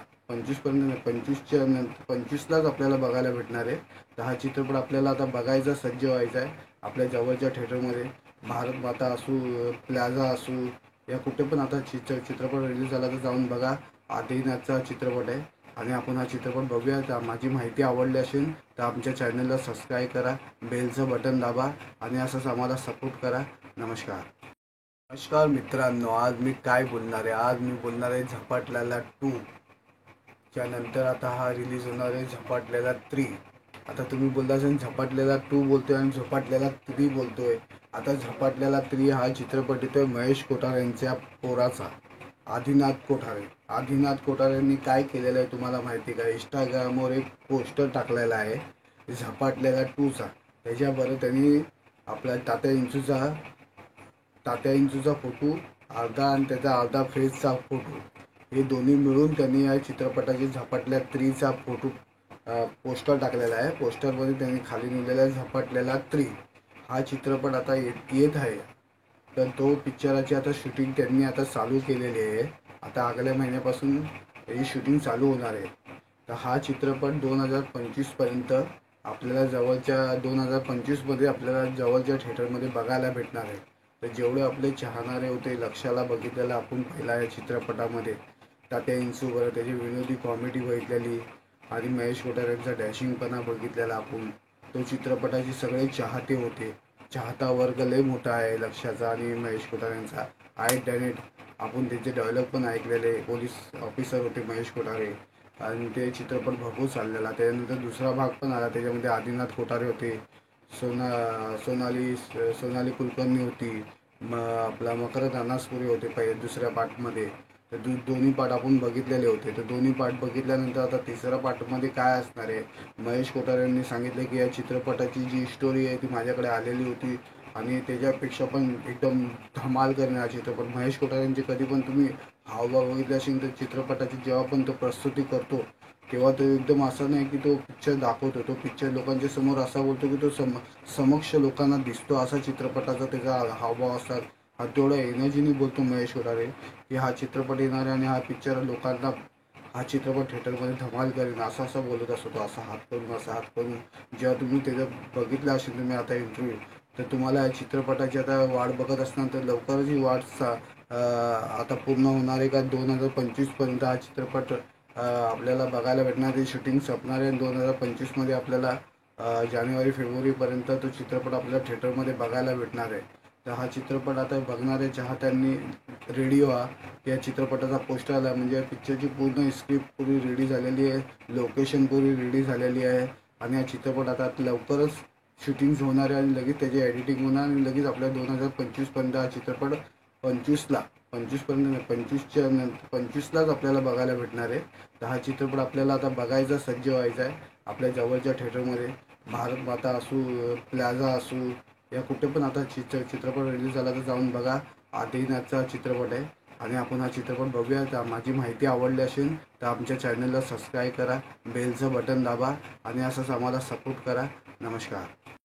आपल्याला बघायला भेटणार आहे. तर हा चित्रपट आपल्याला आता बघायचा, सज्ज व्हायचा आहे. आपल्या जवळच्या थिएटरमध्ये भारत माता असू, प्लाझा असू, या कुठे पण आता चित्रपट रिलीज झाला तर जाऊन बघा. आदिनाथचा चित्रपट आहे आणि आपण हा चित्रपट बघूया. तर माझी माहिती आवडली असेल तर आमच्या चॅनलला सबस्क्राईब करा, बेलचं बटन दाबा आणि असंच आम्हाला सपोर्ट करा. नमस्कार मित्रांनो, आज मी काय बोलणार आहे? आज मी बोलणार आहे झपाटलेला 2 च्या नंतर आता हा रिलीज होणार आहे झपाटलेला 3. आता तुम्ही बोलला असेल झपाटलेला 2 बोलतोय आणि झपाटलेला 3 बोलतोय. आता झपाटलेला 3 हा चित्रपट येतोय महेश कोठारे यांच्या पोराचा, आदिनाथ कोठारे. आदिनाथ कोठारे यांनी काय केलेलं आहे तुम्हाला माहिती का? इंस्टाग्रामवर एक पोस्टर टाकलेला आहे झपाटलेला 2चा. त्याच्याबरोबर त्यांनी आपला तात्या इंचूचा फोटो अर्धा आणि त्याचा अर्धा फेसचा फोटो, हे दोन्ही मिळून त्यांनी या चित्रपटाची झपाटल्या 3चा फोटो पोस्टर टाकलेला आहे. पोस्टरमध्ये त्यांनी खाली लिहिलेला आहे झपाटलेला 3. हा चित्रपट आता येत आहे. तर तो पिक्चराची आता शूटिंग त्यांनी आता चालू केलेली आहे. आता आगल्या महिन्यापासून ही शूटिंग चालू होणार आहे. तर हा चित्रपट 2025पर्यंत आपल्याला 2025मध्ये आपल्याला जवळच्या थिएटरमध्ये बघायला भेटणार आहे. तर जेवढे आपले चाहणारे होते, लक्षाला बघितलेलं आपण पहिला या चित्रपटामध्ये तात्या इंचू बरं त्याची विनोदी कॉमेडी बघितलेली आणि महेश कोठारे यांचा डॅशिंगपणा बघितलेला आपण. तो चित्रपटाचे सगळे चाहते होते. चाहता वर्ग लय मोठा आहे लक्षाचा आणि महेश कोठारे यांचा आहे टॅलेंट. आपण त्याचे डायलॉग पण ऐकलेले. पोलीस ऑफिसर होते महेश कोठारे आणि ते चित्रपट भरपूर चाललेला. त्यानंतर दुसरा भाग पण आला, त्याच्यामध्ये आदिनाथ कोठारे होते, सोनाली कुलकर्णी होती, आपला मकरंद अनासपुरे होते दुसऱ्या पार्टमध्ये. तर दोन्ही पार्ट आपण बघितलेले होते. तर दोन्ही पार्ट बघितल्यानंतर आता तिसऱ्या पार्टमध्ये काय असणार आहे? महेश कोठारे यांनी सांगितले की या चित्रपटाची जी स्टोरी आहे ती माझ्याकडे आलेली होती आणि त्याच्यापेक्षा पण एकदम धमाल करणार चित्रपट. महेश कोठारे यांचे कधी पण तुम्ही हावभाव बघितले असेल तर चित्रपटाची जेव्हा पण तो प्रस्तुती करतो तेव्हा तो एकदम असा नाही की तो पिक्चर दाखवतो, तो पिक्चर लोकांच्या समोर असा बोलतो की तो समक्ष लोकांना दिसतो, असा चित्रपटाचा त्याचा हावभाव असतात. हा तेवढा एनर्जीने बोलतो महेश होरारे की हा चित्रपट येणार आहे आणि हा पिक्चर लोकांना, हा चित्रपट थिएटरमध्ये धमाल करेन, असं असं बोलत असतो तो, असा हात करून असा हात करून. जेव्हा तुम्ही त्याचं बघितलं असेल तुम्ही आता इंटरव्ह्यू, तर तुम्हाला या चित्रपटाची आता वाट बघत असणार, तर लवकरच ही वाट आता पूर्ण होणार आहे का 2025पर्यंत हा चित्रपट आपल्याला बघायला भेटणार आहे. शूटिंग संपणार आहे 2025मध्ये आपल्याला जानेवारी फेब्रुवारीपर्यंत तो चित्रपट आपल्याला थिएटरमध्ये बघायला भेटणार आहे. तर हा चित्रपट आता बघणारे चाहत्यांनी रेडी व्हा. या चित्रपटाचा पोस्टर आला म्हणजे पिक्चरची पूर्ण स्क्रिप्ट पूरी रेडी झालेली आहे, लोकेशन पूरी रेडी झालेली आहे आणि हा चित्रपट आता लवकरच शूटिंग्स होणार आहे आणि लगेच त्याची एडिटिंग होणार आणि लगेच आपल्या 2025पर्यंत हा चित्रपट 25ला 25पर्यंत नाही 25लाच आपल्याला बघायला भेटणार आहे. तर हा चित्रपट आपल्याला आता बघायचा, सज्ज व्हायचा आहे आपल्या जवळच्या थिएटरमध्ये. भारत माता असू, प्लाझा असू, या कुठे पण आता चित्रपट रिलीज झाला तर जाऊन बघा. आदिनाथचा चित्रपट आहे आणि आपण हा चित्रपट बघूया. तर माझी माहिती आवडली असेल तर आमच्या चॅनलला सबस्क्राईब करा, बेलचं बटन दाबा आणि असंच आम्हाला सपोर्ट करा. नमस्कार.